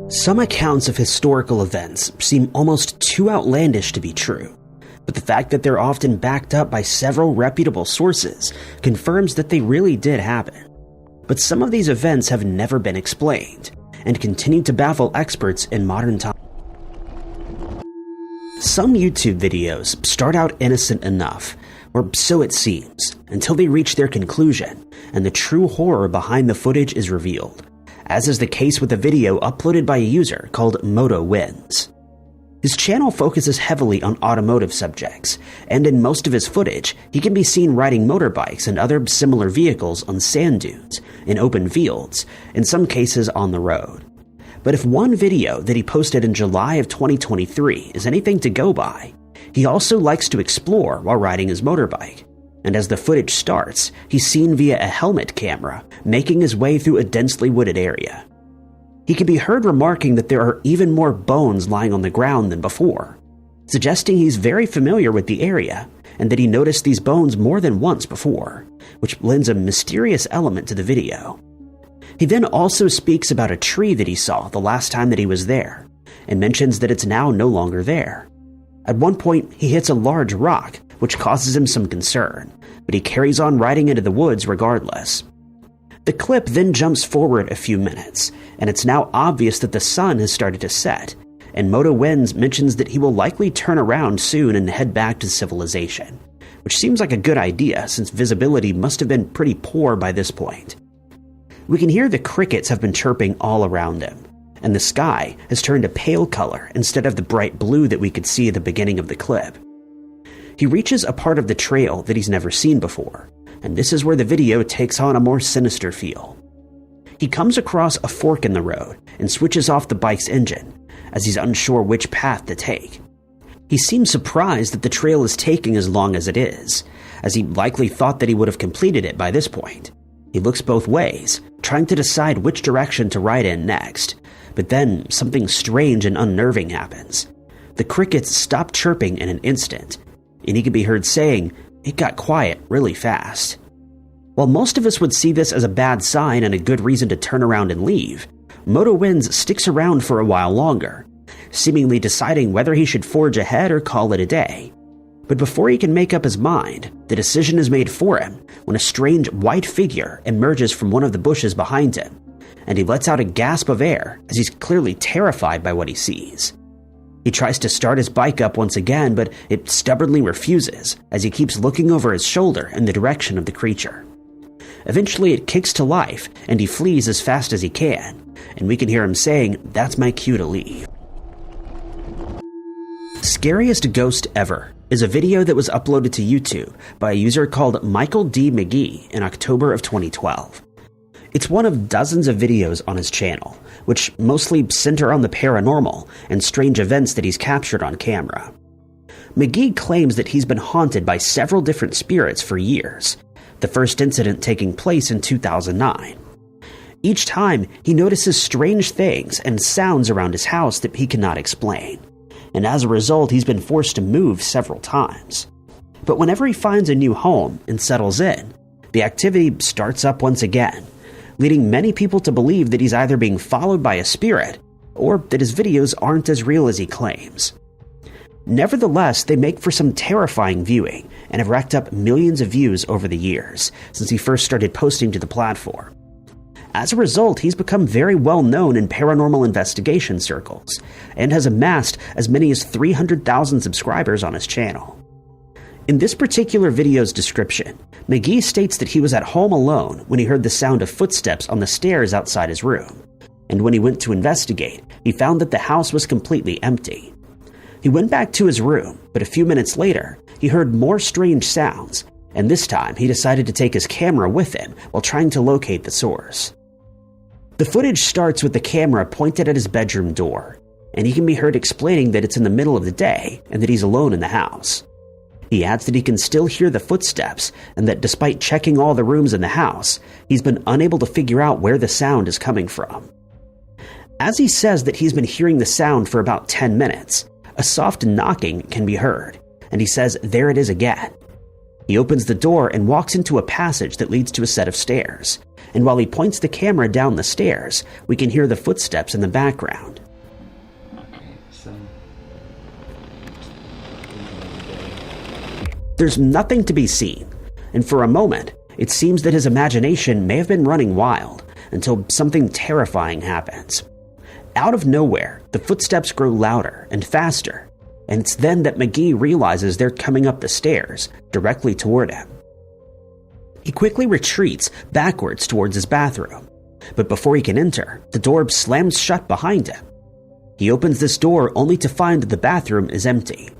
Some accounts of historical events seem almost too outlandish to be true, but the fact that they're often backed up by several reputable sources confirms that they really did happen. But some of these events have never been explained, and continue to baffle experts in modern times. Some YouTube videos start out innocent enough, or so it seems, until they reach their conclusion, and the true horror behind the footage is revealed, as is the case with a video uploaded by a user called Motowinds. His channel focuses heavily on automotive subjects, and in most of his footage, he can be seen riding motorbikes and other similar vehicles on sand dunes, in open fields, in some cases on the road. But if one video that he posted in July of 2023 is anything to go by, he also likes to explore while riding his motorbike. And as the footage starts, he's seen via a helmet camera, making his way through a densely wooded area. He can be heard remarking that there are even more bones lying on the ground than before, suggesting he's very familiar with the area, and that he noticed these bones more than once before, which lends a mysterious element to the video. He then also speaks about a tree that he saw the last time that he was there, and mentions that it's now no longer there. At one point, he hits a large rock, which causes him some concern, but he carries on riding into the woods regardless. The clip then jumps forward a few minutes, and it's now obvious that the sun has started to set, and Motowinds mentions that he will likely turn around soon and head back to civilization, which seems like a good idea since visibility must have been pretty poor by this point. We can hear the crickets have been chirping all around him, and the sky has turned a pale color instead of the bright blue that we could see at the beginning of the clip. He reaches a part of the trail that he's never seen before, and this is where the video takes on a more sinister feel. He comes across a fork in the road and switches off the bike's engine, as he's unsure which path to take. He seems surprised that the trail is taking as long as it is, as he likely thought that he would have completed it by this point. He looks both ways, trying to decide which direction to ride in next, but then something strange and unnerving happens. The crickets stop chirping in an instant, and he can be heard saying, "It got quiet really fast." While most of us would see this as a bad sign and a good reason to turn around and leave, Motowinds sticks around for a while longer, seemingly deciding whether he should forge ahead or call it a day. But before he can make up his mind, the decision is made for him when a strange white figure emerges from one of the bushes behind him, and he lets out a gasp of air as he's clearly terrified by what he sees. He tries to start his bike up once again, but it stubbornly refuses as he keeps looking over his shoulder in the direction of the creature. Eventually it kicks to life, and he flees as fast as he can, and we can hear him saying, "That's my cue to leave." Scariest Ghost Ever is a video that was uploaded to YouTube by a user called Michael D. McGee in October of 2012. It's one of dozens of videos on his channel, which mostly center on the paranormal and strange events that he's captured on camera. McGee claims that he's been haunted by several different spirits for years, the first incident taking place in 2009. Each time, he notices strange things and sounds around his house that he cannot explain, and as a result, he's been forced to move several times. But whenever he finds a new home and settles in, the activity starts up once again, leading many people to believe that he's either being followed by a spirit or that his videos aren't as real as he claims. Nevertheless, they make for some terrifying viewing and have racked up millions of views over the years since he first started posting to the platform. As a result, he's become very well known in paranormal investigation circles and has amassed as many as 300,000 subscribers on his channel. In this particular video's description, McGee states that he was at home alone when he heard the sound of footsteps on the stairs outside his room, and when he went to investigate, he found that the house was completely empty. He went back to his room, but a few minutes later, he heard more strange sounds, and this time he decided to take his camera with him while trying to locate the source. The footage starts with the camera pointed at his bedroom door, and he can be heard explaining that it's in the middle of the day and that he's alone in the house. He adds that he can still hear the footsteps and that despite checking all the rooms in the house, he's been unable to figure out where the sound is coming from. As he says that he's been hearing the sound for about 10 minutes, a soft knocking can be heard, and he says there it is again. He opens the door and walks into a passage that leads to a set of stairs, and while he points the camera down the stairs, we can hear the footsteps in the background. There's nothing to be seen, and for a moment, it seems that his imagination may have been running wild until something terrifying happens. Out of nowhere, the footsteps grow louder and faster, and it's then that McGee realizes they're coming up the stairs directly toward him. He quickly retreats backwards towards his bathroom, but before he can enter, the door slams shut behind him. He opens this door only to find that the bathroom is empty.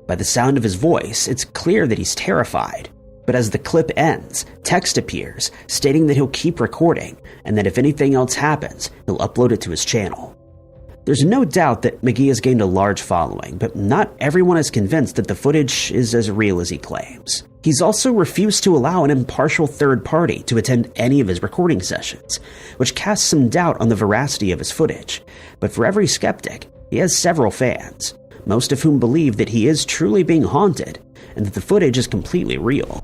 By the sound of his voice, it's clear that he's terrified, but as the clip ends, text appears stating that he'll keep recording and that if anything else happens, he'll upload it to his channel. There's no doubt that McGee has gained a large following, but not everyone is convinced that the footage is as real as he claims. He's also refused to allow an impartial third party to attend any of his recording sessions, which casts some doubt on the veracity of his footage. But for every skeptic, he has several fans, most of whom believe that he is truly being haunted and that the footage is completely real.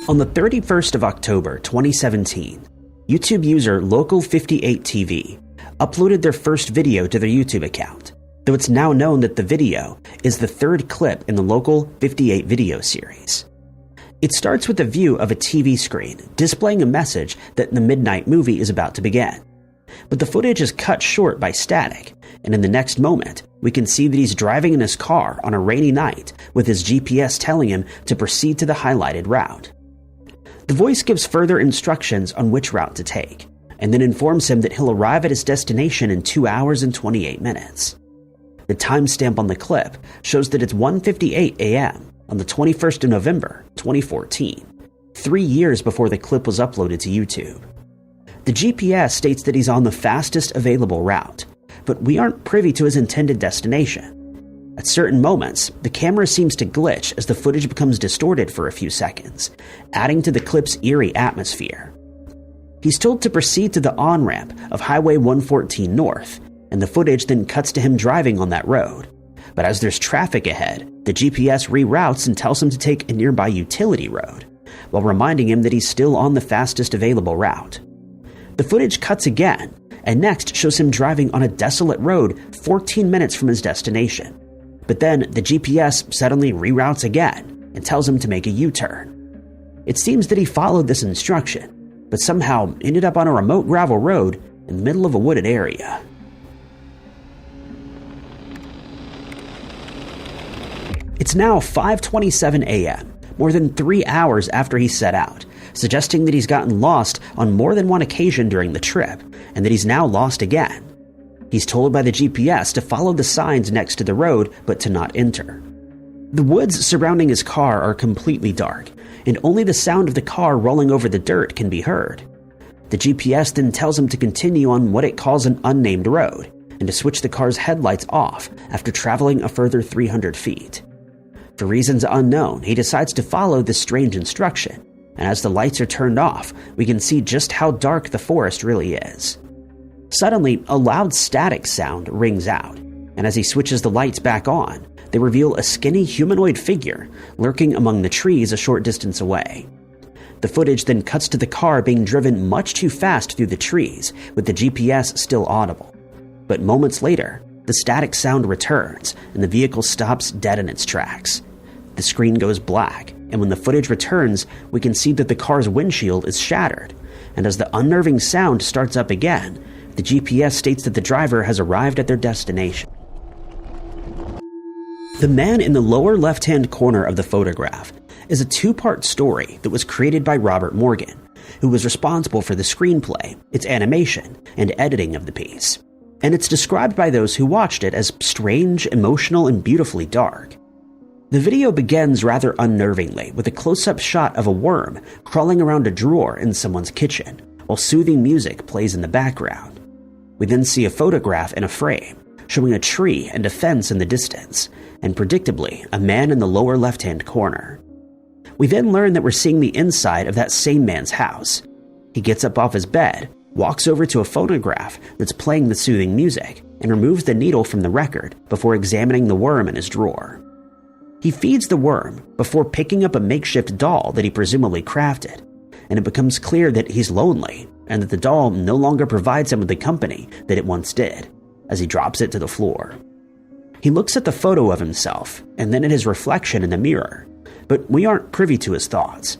On the 31st of October 2017, YouTube user Local58TV uploaded their first video to their YouTube account, though it's now known that the video is the third clip in the Local 58 video series. It starts with a view of a TV screen displaying a message that the midnight movie is about to begin. But the footage is cut short by static, and in the next moment, we can see that he's driving in his car on a rainy night with his GPS telling him to proceed to the highlighted route. The voice gives further instructions on which route to take, and then informs him that he'll arrive at his destination in 2 hours and 28 minutes. The timestamp on the clip shows that it's 1:58 a.m. on the 21st of November, 2014, 3 years before the clip was uploaded to YouTube. The GPS states that he's on the fastest available route, but we aren't privy to his intended destination. At certain moments, the camera seems to glitch as the footage becomes distorted for a few seconds, adding to the clip's eerie atmosphere. He's told to proceed to the on-ramp of Highway 114 North, and the footage then cuts to him driving on that road. But as there's traffic ahead, the GPS reroutes and tells him to take a nearby utility road, while reminding him that he's still on the fastest available route. The footage cuts again, and next shows him driving on a desolate road 14 minutes from his destination. But then the GPS suddenly reroutes again and tells him to make a U-turn. It seems that he followed this instruction, but somehow ended up on a remote gravel road in the middle of a wooded area. It's now 5:27 a.m., more than 3 hours after he set out, suggesting that he's gotten lost on more than one occasion during the trip, and that he's now lost again. He's told by the GPS to follow the signs next to the road, but to not enter. The woods surrounding his car are completely dark, and only the sound of the car rolling over the dirt can be heard. The GPS then tells him to continue on what it calls an unnamed road, and to switch the car's headlights off after traveling a further 300 feet. For reasons unknown, he decides to follow this strange instruction, and as the lights are turned off, we can see just how dark the forest really is. Suddenly, a loud static sound rings out, and as he switches the lights back on, they reveal a skinny humanoid figure lurking among the trees a short distance away. The footage then cuts to the car being driven much too fast through the trees, with the GPS still audible. But moments later, the static sound returns, and the vehicle stops dead in its tracks. The screen goes black, and when the footage returns, we can see that the car's windshield is shattered, and as the unnerving sound starts up again, the GPS states that the driver has arrived at their destination. The man in the lower left-hand corner of the photograph is a two-part story that was created by Robert Morgan, who was responsible for the screenplay, its animation, and editing of the piece. And it's described by those who watched it as strange, emotional, and beautifully dark. The video begins rather unnervingly with a close-up shot of a worm crawling around a drawer in someone's kitchen, while soothing music plays in the background. We then see a photograph in a frame, showing a tree and a fence in the distance, and predictably, a man in the lower left-hand corner. We then learn that we're seeing the inside of that same man's house. He gets up off his bed, walks over to a phonograph that's playing the soothing music, and removes the needle from the record before examining the worm in his drawer. He feeds the worm before picking up a makeshift doll that he presumably crafted, and it becomes clear that he's lonely and that the doll no longer provides him with the company that it once did, as he drops it to the floor. He looks at the photo of himself and then at his reflection in the mirror, but we aren't privy to his thoughts.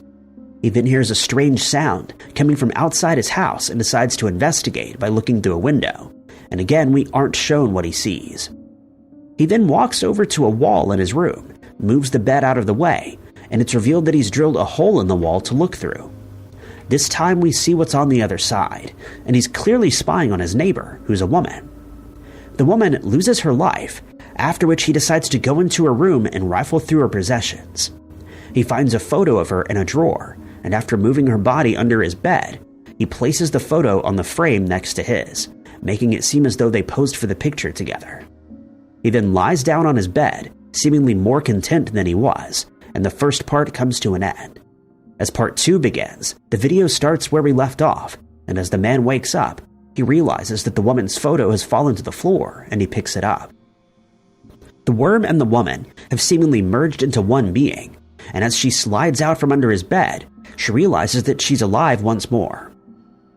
He then hears a strange sound coming from outside his house and decides to investigate by looking through a window, and again we aren't shown what he sees. He then walks over to a wall in his room, moves the bed out of the way, and it's revealed that he's drilled a hole in the wall to look through. This time we see what's on the other side, and he's clearly spying on his neighbor, who's a woman. The woman loses her life, after which he decides to go into her room and rifle through her possessions. He finds a photo of her in a drawer, and after moving her body under his bed, he places the photo on the frame next to his, making it seem as though they posed for the picture together. He then lies down on his bed, seemingly more content than he was, and the first part comes to an end. As part 2 begins, the video starts where we left off, and as the man wakes up, he realizes that the woman's photo has fallen to the floor, and he picks it up. The worm and the woman have seemingly merged into one being, and as she slides out from under his bed, she realizes that she's alive once more.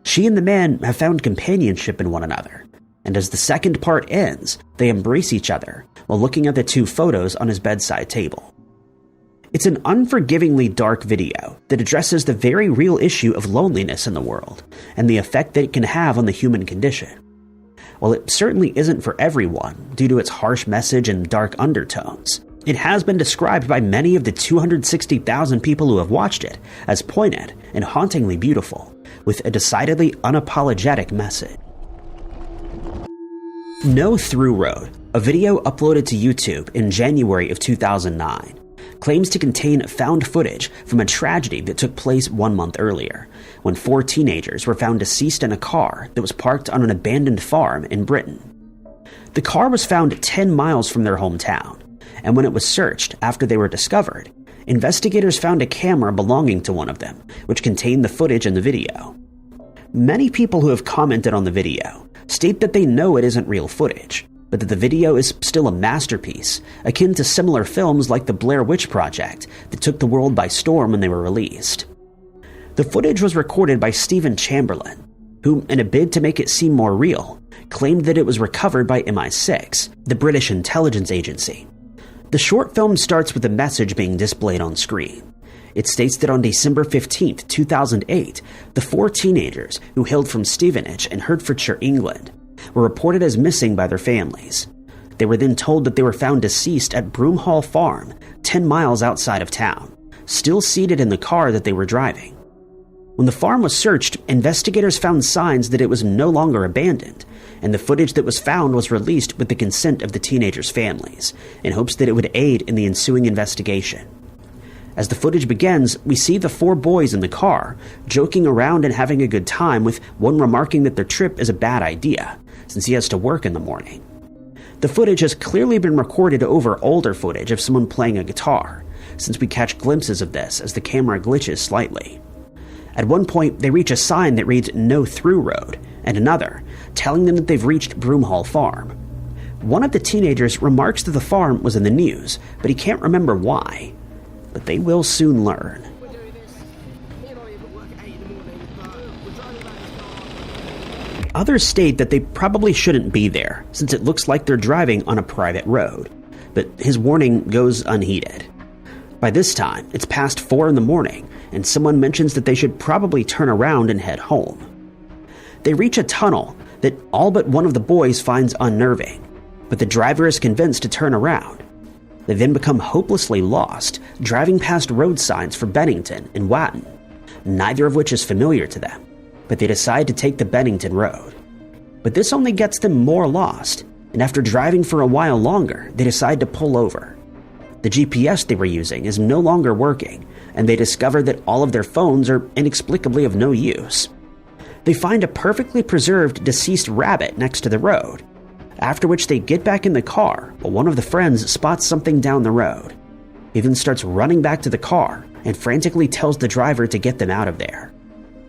She and the man have found companionship in one another, and as the second part ends, they embrace each other while looking at the 2 photos on his bedside table. It's an unforgivingly dark video that addresses the very real issue of loneliness in the world and the effect that it can have on the human condition. While it certainly isn't for everyone due to its harsh message and dark undertones, it has been described by many of the 260,000 people who have watched it as poignant and hauntingly beautiful, with a decidedly unapologetic message. No Through Road, a video uploaded to YouTube in January of 2009, claims to contain found footage from a tragedy that took place 1 month earlier, when 4 teenagers were found deceased in a car that was parked on an abandoned farm in Britain. The car was found 10 miles from their hometown, and when it was searched after they were discovered, investigators found a camera belonging to one of them, which contained the footage in the video. Many people who have commented on the video state that they know it isn't real footage, but that the video is still a masterpiece, akin to similar films like the Blair Witch Project that took the world by storm when they were released. The footage was recorded by Stephen Chamberlain, who, in a bid to make it seem more real, claimed that it was recovered by MI6, the British intelligence agency. The short film starts with a message being displayed on screen. It states that on December 15, 2008, the 4 teenagers who hailed from Stevenage in Hertfordshire, England, were reported as missing by their families. They were then told that they were found deceased at Broomhall Farm, 10 miles outside of town, still seated in the car that they were driving. When the farm was searched, investigators found signs that it was no longer abandoned, and the footage that was found was released with the consent of the teenagers' families, in hopes that it would aid in the ensuing investigation. As the footage begins, we see the 4 boys in the car, joking around and having a good time, with one remarking that their trip is a bad idea, since he has to work in the morning. The footage has clearly been recorded over older footage of someone playing a guitar, since we catch glimpses of this as the camera glitches slightly. At one point, they reach a sign that reads "No Through Road," and another, telling them that they've reached Broomhall Farm. One of the teenagers remarks that the farm was in the news, but he can't remember why. But they will soon learn. Others state that they probably shouldn't be there, since it looks like they're driving on a private road, but his warning goes unheeded. By this time, it's past 4 in the morning, and someone mentions that they should probably turn around and head home. They reach a tunnel that all but one of the boys finds unnerving, but the driver is convinced to turn around. They then become hopelessly lost, driving past road signs for Bennington and Watton, neither of which is familiar to them, but they decide to take the Bennington Road. But this only gets them more lost, and after driving for a while longer, they decide to pull over. The GPS they were using is no longer working, and they discover that all of their phones are inexplicably of no use. They find a perfectly preserved deceased rabbit next to the road, after which they get back in the car while one of the friends spots something down the road. He then starts running back to the car and frantically tells the driver to get them out of there.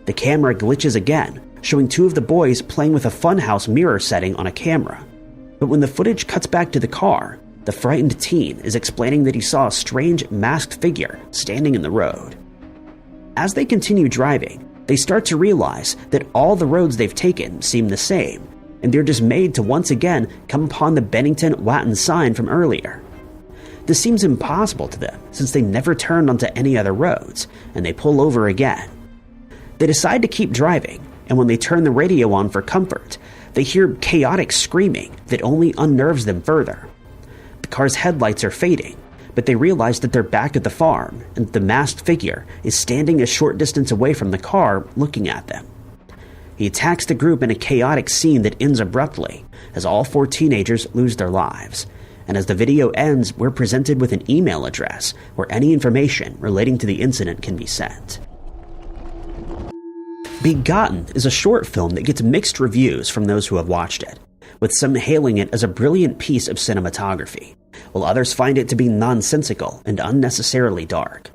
The camera glitches again, showing 2 of the boys playing with a funhouse mirror setting on a camera. But when the footage cuts back to the car, The frightened teen is explaining that he saw a strange masked figure standing in the road. As they continue driving, they start to realize that all the roads they've taken seem the same, and they're dismayed to once again come upon the Bennington-Watton sign from earlier. This seems impossible to them since they never turned onto any other roads, and they pull over again. They decide to keep driving, and when they turn the radio on for comfort, they hear chaotic screaming that only unnerves them further. The car's headlights are fading, but they realize that they're back at the farm, and the masked figure is standing a short distance away from the car looking at them. He attacks the group in a chaotic scene that ends abruptly, as all 4 teenagers lose their lives. And as the video ends, we're presented with an email address where any information relating to the incident can be sent. Begotten is a short film that gets mixed reviews from those who have watched it, with some hailing it as a brilliant piece of cinematography, while others find it to be nonsensical and unnecessarily dark.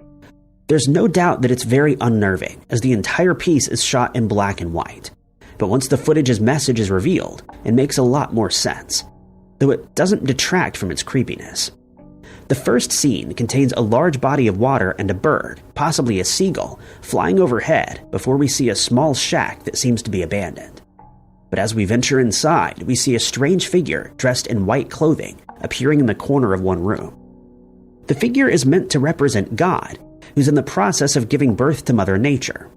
There's no doubt that it's very unnerving, as the entire piece is shot in black and white. But once the footage's message is revealed, it makes a lot more sense, though it doesn't detract from its creepiness. The first scene contains a large body of water and a bird, possibly a seagull, flying overhead before we see a small shack that seems to be abandoned. But as we venture inside, we see a strange figure dressed in white clothing appearing in the corner of one room. The figure is meant to represent God, who's in the process of giving birth to Mother Nature.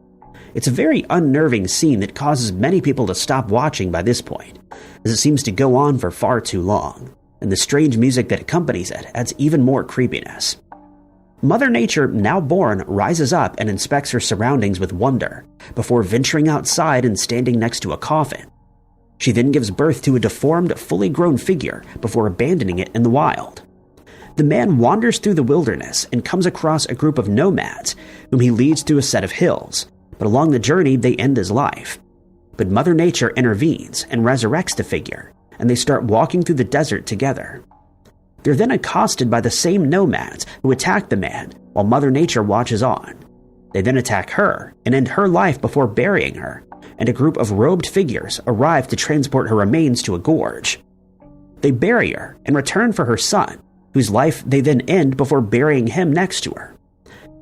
It's a very unnerving scene that causes many people to stop watching by this point, as it seems to go on for far too long, and the strange music that accompanies it adds even more creepiness. Mother Nature, now born, rises up and inspects her surroundings with wonder, before venturing outside and standing next to a coffin. She then gives birth to a deformed, fully grown figure before abandoning it in the wild. The man wanders through the wilderness and comes across a group of nomads, whom he leads to a set of hills, but along the journey they end his life. But Mother Nature intervenes and resurrects the figure, and they start walking through the desert together. They're then accosted by the same nomads who attack the man while Mother Nature watches on. They then attack her and end her life before burying her, and a group of robed figures arrive to transport her remains to a gorge. They bury her and return for her son, whose life they then end before burying him next to her.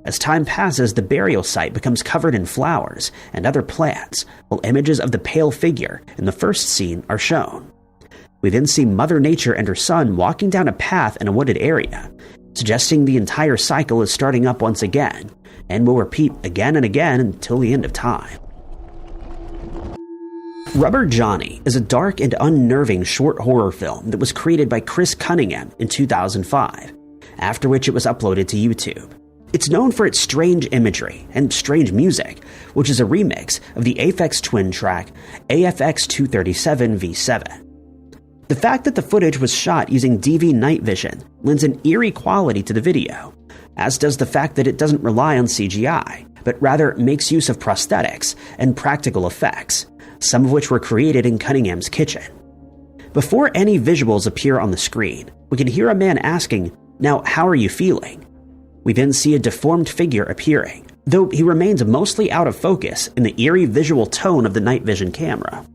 As time passes, the burial site becomes covered in flowers and other plants, while images of the pale figure in the first scene are shown. We then see Mother Nature and her son walking down a path in a wooded area, suggesting the entire cycle is starting up once again, and will repeat again and again until the end of time. Rubber Johnny is a dark and unnerving short horror film that was created by Chris Cunningham in 2005, after which it was uploaded to YouTube. It's known for its strange imagery and strange music, which is a remix of the Aphex Twin track AFX 237 V7. The fact that the footage was shot using DV night vision lends an eerie quality to the video, as does the fact that it doesn't rely on CGI, but rather makes use of prosthetics and practical effects, some of which were created in Cunningham's kitchen. Before any visuals appear on the screen, we can hear a man asking, "Now, how are you feeling?" We then see a deformed figure appearing, though he remains mostly out of focus in the eerie visual tone of the night vision camera.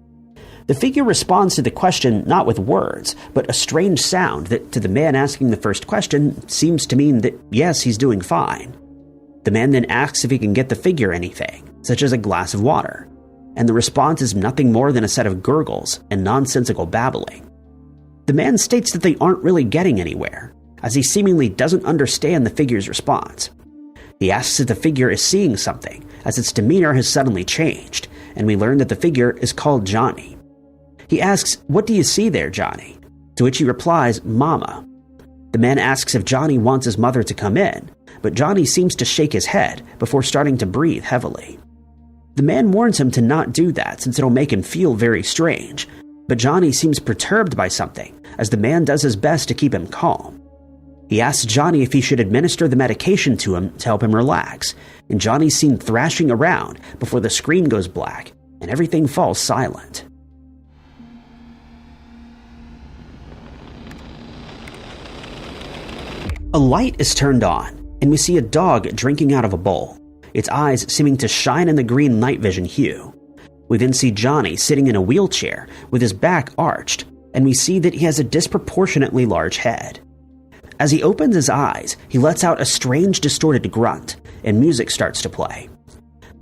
The figure responds to the question not with words, but a strange sound that, to the man asking the first question, seems to mean that yes, he's doing fine. The man then asks if he can get the figure anything, such as a glass of water, and the response is nothing more than a set of gurgles and nonsensical babbling. The man states that they aren't really getting anywhere, as he seemingly doesn't understand the figure's response. He asks if the figure is seeing something, as its demeanor has suddenly changed, and we learn that the figure is called Johnny. He asks, "What do you see there, Johnny?" To which he replies, "Mama." The man asks if Johnny wants his mother to come in, but Johnny seems to shake his head before starting to breathe heavily. The man warns him to not do that since it'll make him feel very strange, but Johnny seems perturbed by something, as the man does his best to keep him calm. He asks Johnny if he should administer the medication to him to help him relax, and Johnny's seen thrashing around before the screen goes black and everything falls silent. A light is turned on, and we see a dog drinking out of a bowl, its eyes seeming to shine in the green night vision hue. We then see Johnny sitting in a wheelchair with his back arched, and we see that he has a disproportionately large head. As he opens his eyes, he lets out a strange distorted grunt, and music starts to play.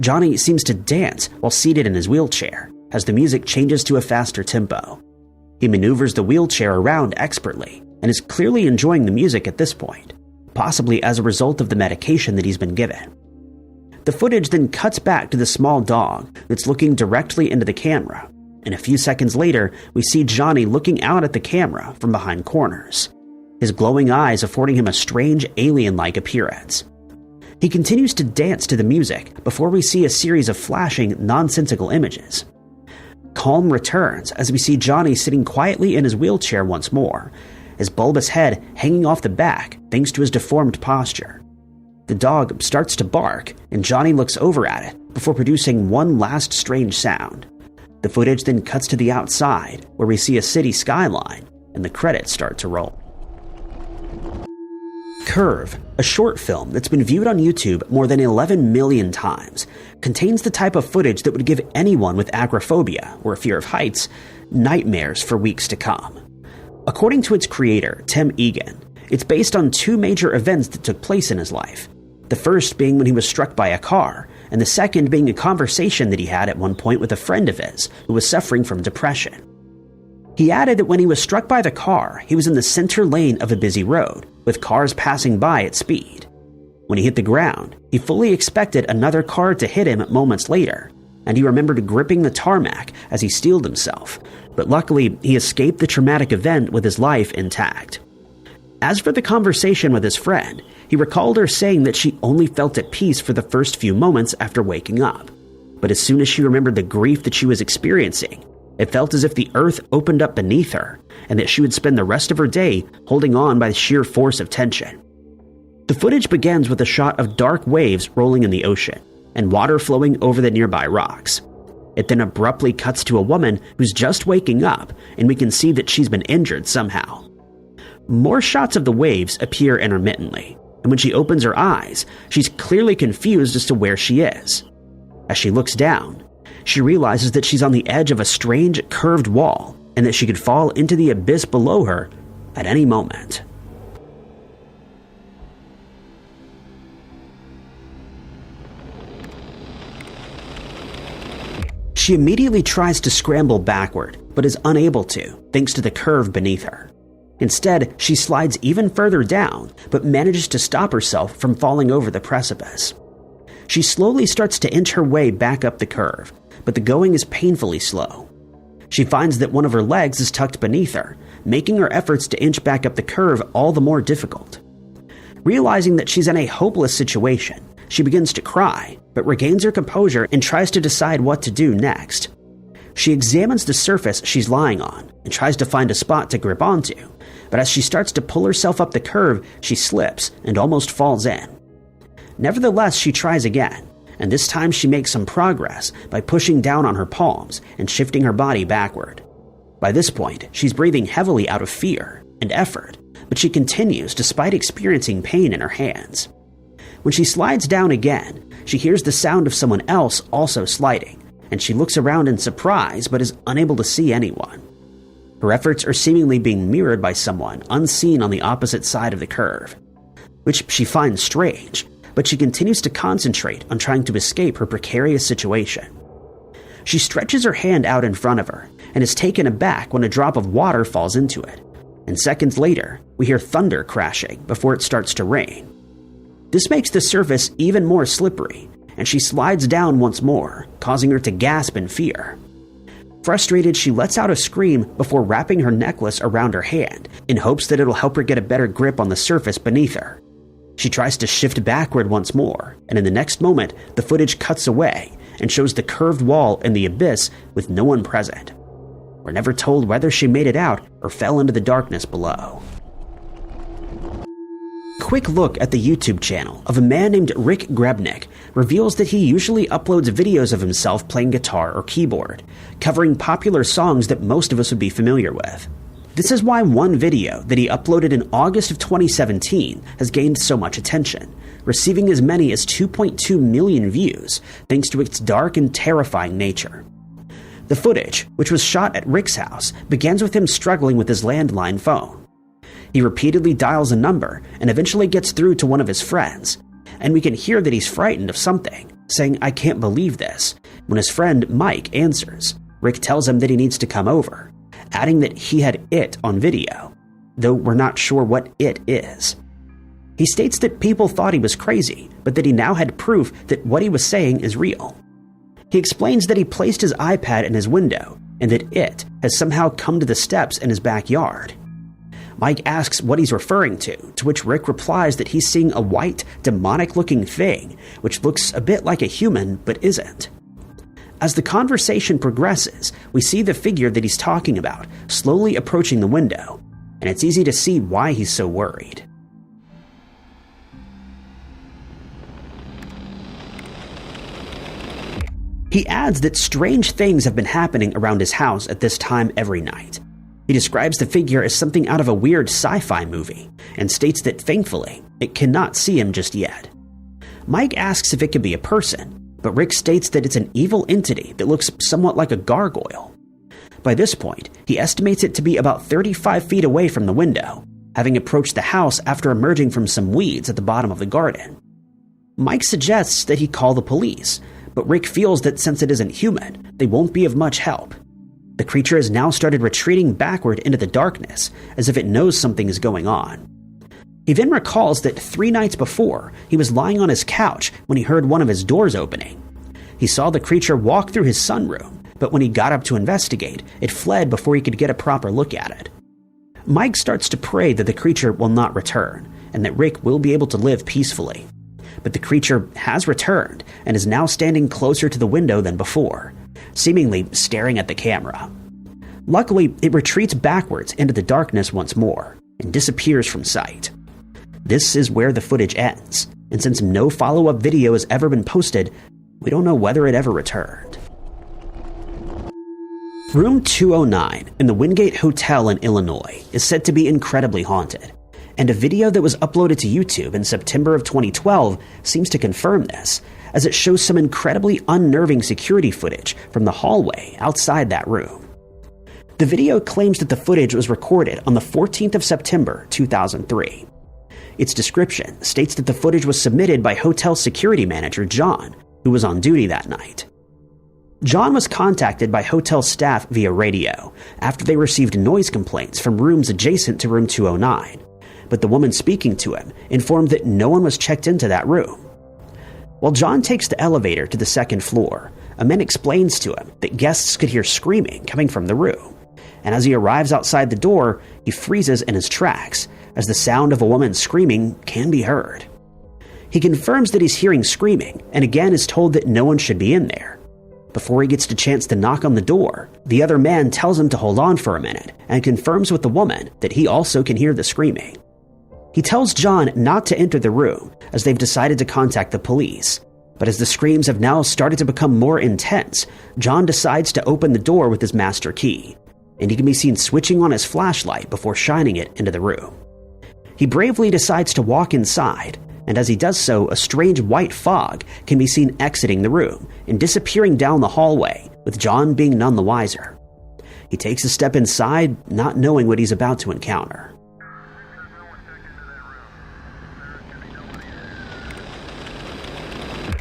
Johnny seems to dance while seated in his wheelchair, as the music changes to a faster tempo. He maneuvers the wheelchair around expertly, and is clearly enjoying the music at this point, possibly as a result of the medication that he's been given. The footage then cuts back to the small dog that's looking directly into the camera, and a few seconds later, we see Johnny looking out at the camera from behind corners, his glowing eyes affording him a strange alien-like appearance. He continues to dance to the music before we see a series of flashing, nonsensical images. Calm returns as we see Johnny sitting quietly in his wheelchair once more, his bulbous head hanging off the back thanks to his deformed posture. The dog starts to bark, and Johnny looks over at it before producing one last strange sound. The footage then cuts to the outside, where we see a city skyline, and the credits start to roll. Curve, a short film that's been viewed on YouTube more than 11 million times, contains the type of footage that would give anyone with agoraphobia, or a fear of heights, nightmares for weeks to come. According to its creator, Tim Egan, it's based on two major events that took place in his life. The first being when he was struck by a car, and the second being a conversation that he had at one point with a friend of his who was suffering from depression. He added that when he was struck by the car, he was in the center lane of a busy road, with cars passing by at speed. When he hit the ground, he fully expected another car to hit him moments later, and he remembered gripping the tarmac as he steeled himself, but luckily he escaped the traumatic event with his life intact. As for the conversation with his friend, he recalled her saying that she only felt at peace for the first few moments after waking up. But as soon as she remembered the grief that she was experiencing, it felt as if the earth opened up beneath her, and that she would spend the rest of her day holding on by the sheer force of tension. The footage begins with a shot of dark waves rolling in the ocean, and water flowing over the nearby rocks. It then abruptly cuts to a woman who's just waking up, and we can see that she's been injured somehow. More shots of the waves appear intermittently, and when she opens her eyes, she's clearly confused as to where she is. As she looks down, she realizes that she's on the edge of a strange, curved wall, and that she could fall into the abyss below her at any moment. She immediately tries to scramble backward, but is unable to, thanks to the curve beneath her. Instead, she slides even further down, but manages to stop herself from falling over the precipice. She slowly starts to inch her way back up the curve, but the going is painfully slow. She finds that one of her legs is tucked beneath her, making her efforts to inch back up the curve all the more difficult. Realizing that she's in a hopeless situation, she begins to cry, but regains her composure and tries to decide what to do next. She examines the surface she's lying on and tries to find a spot to grip onto, but as she starts to pull herself up the curve, she slips and almost falls in. Nevertheless, she tries again, and this time she makes some progress by pushing down on her palms and shifting her body backward. By this point, she's breathing heavily out of fear and effort, but she continues despite experiencing pain in her hands. When she slides down again, she hears the sound of someone else also sliding, and she looks around in surprise but is unable to see anyone. Her efforts are seemingly being mirrored by someone unseen on the opposite side of the curve, which she finds strange, but she continues to concentrate on trying to escape her precarious situation. She stretches her hand out in front of her and is taken aback when a drop of water falls into it, and seconds later, we hear thunder crashing before it starts to rain. This makes the surface even more slippery, and she slides down once more, causing her to gasp in fear. Frustrated, she lets out a scream before wrapping her necklace around her hand in hopes that it'll help her get a better grip on the surface beneath her. She tries to shift backward once more, and in the next moment, the footage cuts away and shows the curved wall in the abyss with no one present. We're never told whether she made it out or fell into the darkness below. Quick look at the YouTube channel of a man named Rick Grebenik reveals that he usually uploads videos of himself playing guitar or keyboard, covering popular songs that most of us would be familiar with. This is why one video that he uploaded in August of 2017 has gained so much attention, receiving as many as 2.2 million views thanks to its dark and terrifying nature. The footage, which was shot at Rick's house, begins with him struggling with his landline phone. He repeatedly dials a number and eventually gets through to one of his friends, and we can hear that he's frightened of something, saying, "I can't believe this." When his friend Mike answers, Rick tells him that he needs to come over, adding that he had it on video, though we're not sure what it is. He states that people thought he was crazy, but that he now had proof that what he was saying is real. He explains that he placed his iPad in his window and that it has somehow come to the steps in his backyard. Mike asks what he's referring to which Rick replies that he's seeing a white, demonic-looking thing, which looks a bit like a human but isn't. As the conversation progresses, we see the figure that he's talking about slowly approaching the window, and it's easy to see why he's so worried. He adds that strange things have been happening around his house at this time every night. He describes the figure as something out of a weird sci-fi movie, and states that thankfully, it cannot see him just yet. Mike asks if it could be a person, but Rick states that it's an evil entity that looks somewhat like a gargoyle. By this point, he estimates it to be about 35 feet away from the window, having approached the house after emerging from some weeds at the bottom of the garden. Mike suggests that he call the police, but Rick feels that since it isn't human, they won't be of much help. The creature has now started retreating backward into the darkness, as if it knows something is going on. He then recalls that 3 nights before, he was lying on his couch when he heard one of his doors opening. He saw the creature walk through his sunroom, but when he got up to investigate, it fled before he could get a proper look at it. Mike starts to pray that the creature will not return, and that Rick will be able to live peacefully. But the creature has returned and is now standing closer to the window than before, seemingly staring at the camera. Luckily, it retreats backwards into the darkness once more and disappears from sight. This is where the footage ends, and since no follow-up video has ever been posted, we don't know whether it ever returned. Room 209 in the Windgate Hotel in Illinois is said to be incredibly haunted, and a video that was uploaded to YouTube in September of 2012 seems to confirm this, as it shows some incredibly unnerving security footage from the hallway outside that room. The video claims that the footage was recorded on the 14th of September 2003. Its description states that the footage was submitted by hotel security manager John, who was on duty that night. John was contacted by hotel staff via radio after they received noise complaints from rooms adjacent to room 209, but the woman speaking to him informed that no one was checked into that room. While John takes the elevator to the second floor, a man explains to him that guests could hear screaming coming from the room, and as he arrives outside the door, he freezes in his tracks, as the sound of a woman screaming can be heard. He confirms that he's hearing screaming, and again is told that no one should be in there. Before he gets the chance to knock on the door, the other man tells him to hold on for a minute, and confirms with the woman that he also can hear the screaming. He tells John not to enter the room, as they've decided to contact the police. But as the screams have now started to become more intense, John decides to open the door with his master key, and he can be seen switching on his flashlight before shining it into the room. He bravely decides to walk inside, and as he does so, a strange white fog can be seen exiting the room and disappearing down the hallway, with John being none the wiser. He takes a step inside, not knowing what he's about to encounter.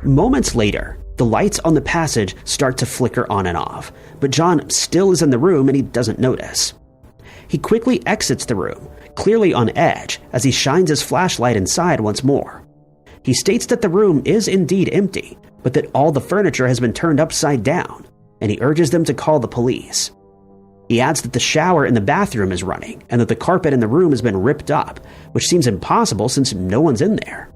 Moments later, the lights on the passage start to flicker on and off, but John still is in the room and he doesn't notice. He quickly exits the room, clearly on edge, as he shines his flashlight inside once more. He states that the room is indeed empty, but that all the furniture has been turned upside down, and he urges them to call the police. He adds that the shower in the bathroom is running, and that the carpet in the room has been ripped up, which seems impossible since no one's in there.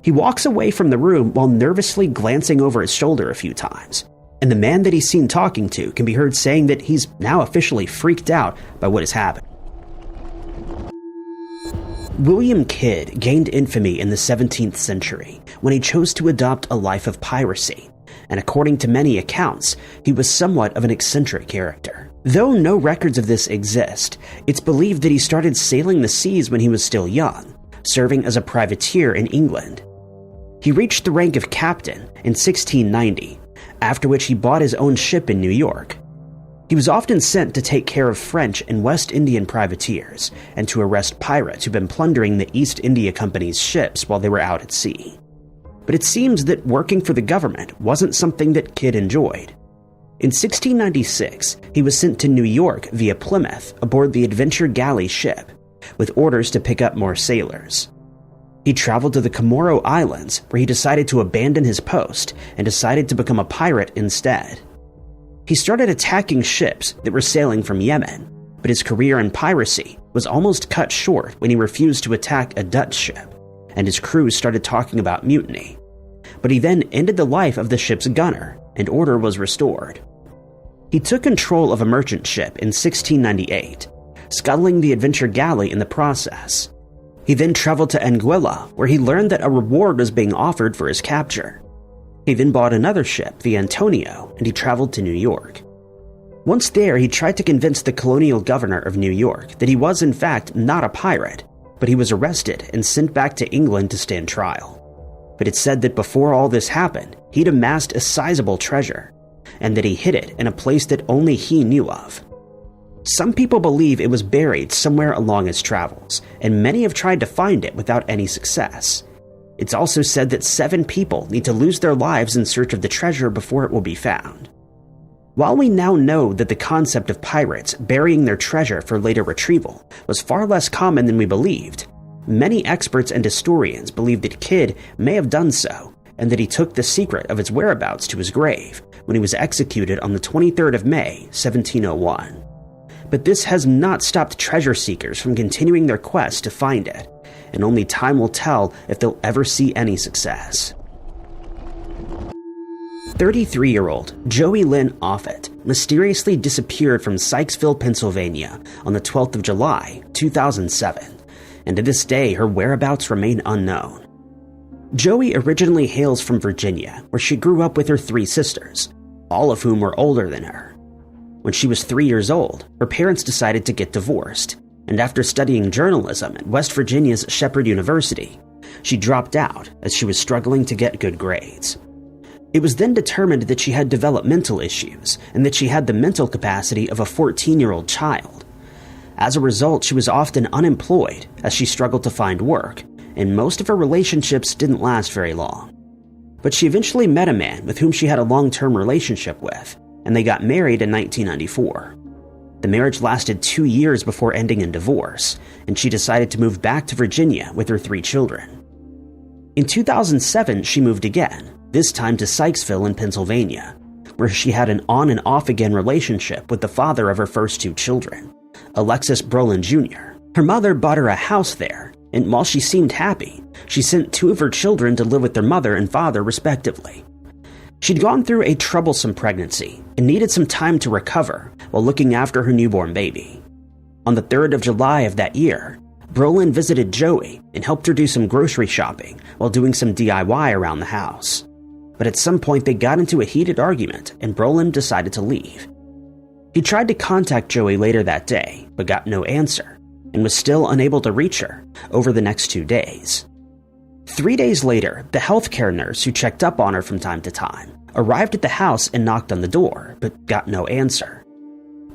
He walks away from the room while nervously glancing over his shoulder a few times, and the man that he's seen talking to can be heard saying that he's now officially freaked out by what has happened. William Kidd gained infamy in the 17th century when he chose to adopt a life of piracy, and according to many accounts, he was somewhat of an eccentric character. Though no records of this exist, it's believed that he started sailing the seas when he was still young, serving as a privateer in England. He reached the rank of captain in 1690, after which he bought his own ship in New York. He was often sent to take care of French and West Indian privateers and to arrest pirates who'd been plundering the East India Company's ships while they were out at sea. But it seems that working for the government wasn't something that Kidd enjoyed. In 1696, he was sent to New York via Plymouth aboard the Adventure Galley ship, with orders to pick up more sailors. He traveled to the Comoro Islands, where he decided to abandon his post and decided to become a pirate instead. He started attacking ships that were sailing from Yemen, but his career in piracy was almost cut short when he refused to attack a Dutch ship, and his crew started talking about mutiny. But he then ended the life of the ship's gunner, and order was restored. He took control of a merchant ship in 1698, scuttling the Adventure Galley in the process. He then traveled to Anguilla, where he learned that a reward was being offered for his capture. He then bought another ship, the Antonio, and he traveled to New York. Once there, he tried to convince the colonial governor of New York that he was in fact not a pirate, but he was arrested and sent back to England to stand trial. But it's said that before all this happened, he'd amassed a sizable treasure, and that he hid it in a place that only he knew of. Some people believe it was buried somewhere along his travels, and many have tried to find it without any success. It's also said that 7 people need to lose their lives in search of the treasure before it will be found. While we now know that the concept of pirates burying their treasure for later retrieval was far less common than we believed, many experts and historians believe that Kidd may have done so, and that he took the secret of its whereabouts to his grave when he was executed on the 23rd of May, 1701. But this has not stopped treasure seekers from continuing their quest to find it, and only time will tell if they'll ever see any success. 33-year-old Joey Lynn Offutt mysteriously disappeared from Sykesville, Pennsylvania on the 12th of July, 2007, and to this day her whereabouts remain unknown. Joey originally hails from Virginia, where she grew up with her 3 sisters, all of whom were older than her. When she was 3 years old, her parents decided to get divorced, and after studying journalism at West Virginia's Shepherd University, she dropped out as she was struggling to get good grades. It was then determined that she had developmental issues and that she had the mental capacity of a 14-year-old child. As a result, she was often unemployed as she struggled to find work, and most of her relationships didn't last very long. But she eventually met a man with whom she had a long-term relationship with, and they got married in 1994. The marriage lasted 2 years before ending in divorce, and she decided to move back to Virginia with her 3 children. In 2007, she moved again, this time to Sykesville in Pennsylvania, where she had an on and off again relationship with the father of her first 2 children, Alexis Brolin Jr. Her mother bought her a house there, and while she seemed happy, she sent 2 of her children to live with their mother and father respectively. She'd gone through a troublesome pregnancy and needed some time to recover while looking after her newborn baby. On the 3rd of July of that year, Brolin visited Joey and helped her do some grocery shopping while doing some DIY around the house. But at some point they got into a heated argument and Brolin decided to leave. He tried to contact Joey later that day, but got no answer, and was still unable to reach her over the next 2 days. 3 days later, the healthcare nurse who checked up on her from time to time arrived at the house and knocked on the door, but got no answer.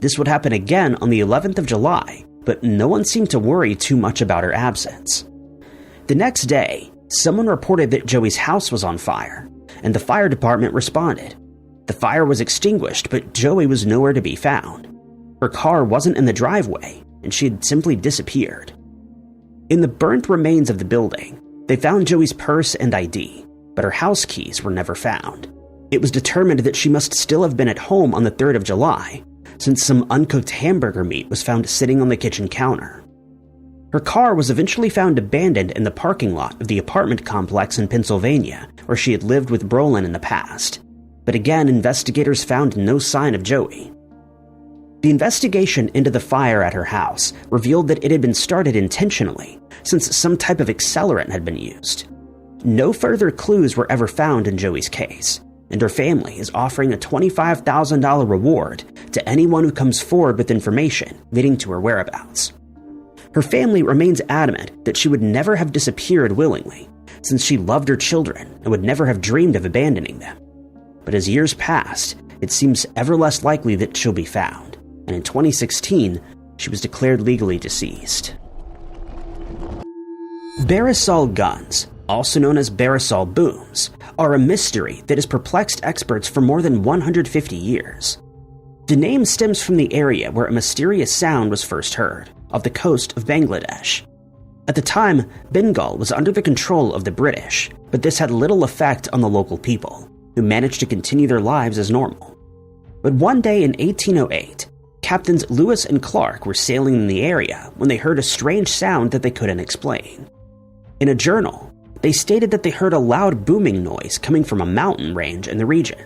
This would happen again on the 11th of July, but no one seemed to worry too much about her absence. The next day, someone reported that Joey's house was on fire, and the fire department responded. The fire was extinguished, but Joey was nowhere to be found. Her car wasn't in the driveway, and she had simply disappeared. In the burnt remains of the building, they found Joey's purse and ID, but her house keys were never found. It was determined that she must still have been at home on the 3rd of July, since some uncooked hamburger meat was found sitting on the kitchen counter. Her car was eventually found abandoned in the parking lot of the apartment complex in Pennsylvania, where she had lived with Brolin in the past. But again, investigators found no sign of Joey. The investigation into the fire at her house revealed that it had been started intentionally, since some type of accelerant had been used. No further clues were ever found in Joey's case, and her family is offering a $25,000 reward to anyone who comes forward with information leading to her whereabouts. Her family remains adamant that she would never have disappeared willingly, since she loved her children and would never have dreamed of abandoning them. But as years passed, it seems ever less likely that she'll be found. and in 2016, she was declared legally deceased. Barisal guns, also known as Barisal booms, are a mystery that has perplexed experts for more than 150 years. The name stems from the area where a mysterious sound was first heard, off the coast of Bangladesh. At the time, Bengal was under the control of the British, but this had little effect on the local people, who managed to continue their lives as normal. But one day in 1808, Captains Lewis and Clark were sailing in the area when they heard a strange sound that they couldn't explain. In a journal, they stated that they heard a loud booming noise coming from a mountain range in the region.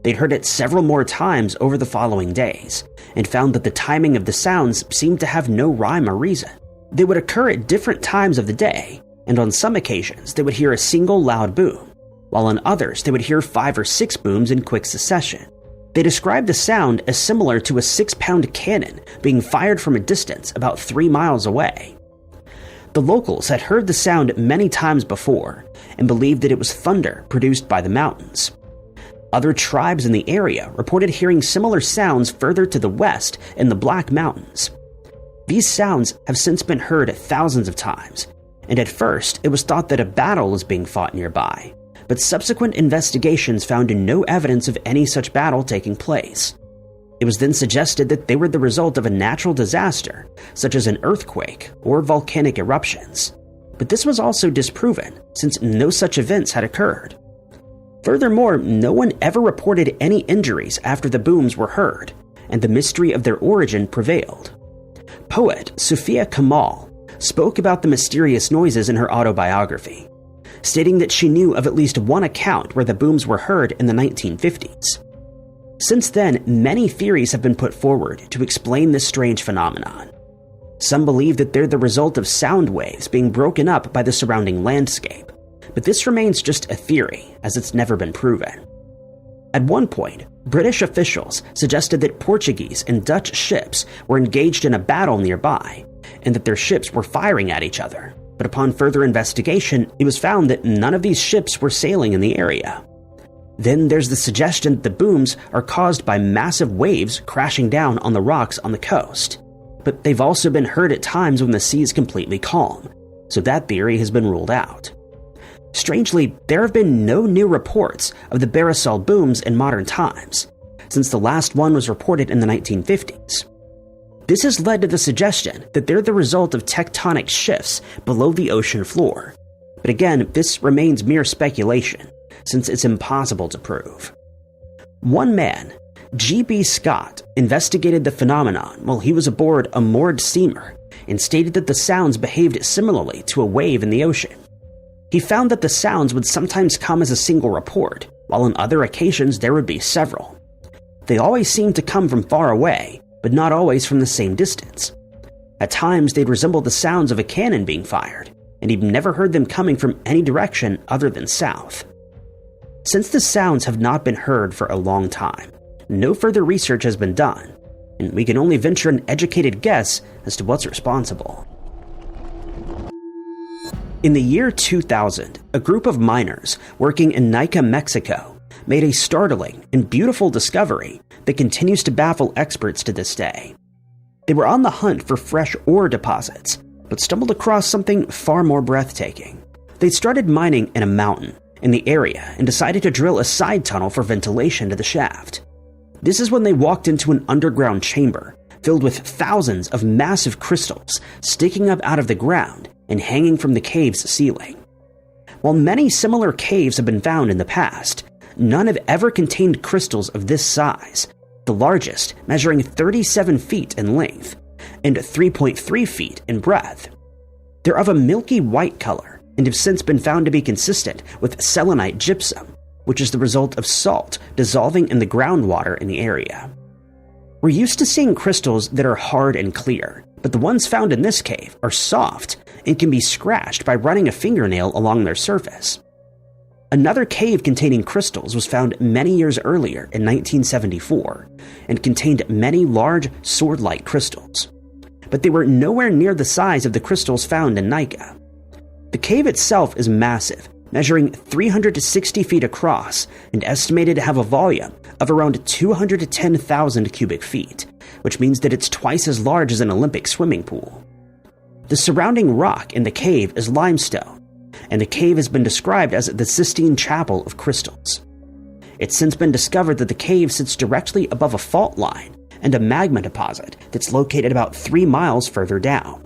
They'd heard it several more times over the following days, and found that the timing of the sounds seemed to have no rhyme or reason. They would occur at different times of the day, and on some occasions they would hear a single loud boom, while on others they would hear 5 or 6 booms in quick succession. They described the sound as similar to a 6-pound cannon being fired from a distance about 3 miles away. The locals had heard the sound many times before, and believed that it was thunder produced by the mountains. Other tribes in the area reported hearing similar sounds further to the west in the Black Mountains. These sounds have since been heard thousands of times, and at first it was thought that a battle was being fought nearby, but subsequent investigations found no evidence of any such battle taking place. It was then suggested that they were the result of a natural disaster, such as an earthquake or volcanic eruptions, but this was also disproven since no such events had occurred. Furthermore, no one ever reported any injuries after the booms were heard, and the mystery of their origin prevailed. Poet Sophia Kamal spoke about the mysterious noises in her autobiography, stating that she knew of at least one account where the booms were heard in the 1950s. Since then, many theories have been put forward to explain this strange phenomenon. Some believe that they're the result of sound waves being broken up by the surrounding landscape, but this remains just a theory, as it's never been proven. At one point, British officials suggested that Portuguese and Dutch ships were engaged in a battle nearby, and that their ships were firing at each other, but upon further investigation, it was found that none of these ships were sailing in the area. Then there's the suggestion that the booms are caused by massive waves crashing down on the rocks on the coast, but they've also been heard at times when the sea is completely calm, so that theory has been ruled out. Strangely, there have been no new reports of the Barisal booms in modern times, since the last one was reported in the 1950s. This has led to the suggestion that they're the result of tectonic shifts below the ocean floor, but again, this remains mere speculation, since it's impossible to prove. One man, G.B. Scott, investigated the phenomenon while he was aboard a moored steamer and stated that the sounds behaved similarly to a wave in the ocean. He found that the sounds would sometimes come as a single report, while on other occasions there would be several. They always seemed to come from far away, but not always from the same distance. At times they'd resemble the sounds of a cannon being fired, and he'd never heard them coming from any direction other than south. Since the sounds have not been heard for a long time, no further research has been done, and we can only venture an educated guess as to what's responsible. In the year 2000, a group of miners working in Nica, Mexico, made a startling and beautiful discovery that continues to baffle experts to this day. They were on the hunt for fresh ore deposits, but stumbled across something far more breathtaking. They started mining in a mountain in the area and decided to drill a side tunnel for ventilation to the shaft. This is when they walked into an underground chamber filled with thousands of massive crystals sticking up out of the ground and hanging from the cave's ceiling. While many similar caves have been found in the past, none have ever contained crystals of this size, the largest measuring 37 feet in length and 3.3 feet in breadth. They're of a milky white color and have since been found to be consistent with selenite gypsum, which is the result of salt dissolving in the groundwater in the area. We're used to seeing crystals that are hard and clear, but the ones found in this cave are soft and can be scratched by running a fingernail along their surface. Another cave containing crystals was found many years earlier in 1974 and contained many large sword-like crystals, but they were nowhere near the size of the crystals found in Nica. The cave itself is massive, measuring 360 feet across and estimated to have a volume of around 210,000 cubic feet, which means that it's twice as large as an Olympic swimming pool. The surrounding rock in the cave is limestone, and the cave has been described as the Sistine Chapel of crystals. It's since been discovered that the cave sits directly above a fault line and a magma deposit that's located about 3 miles further down.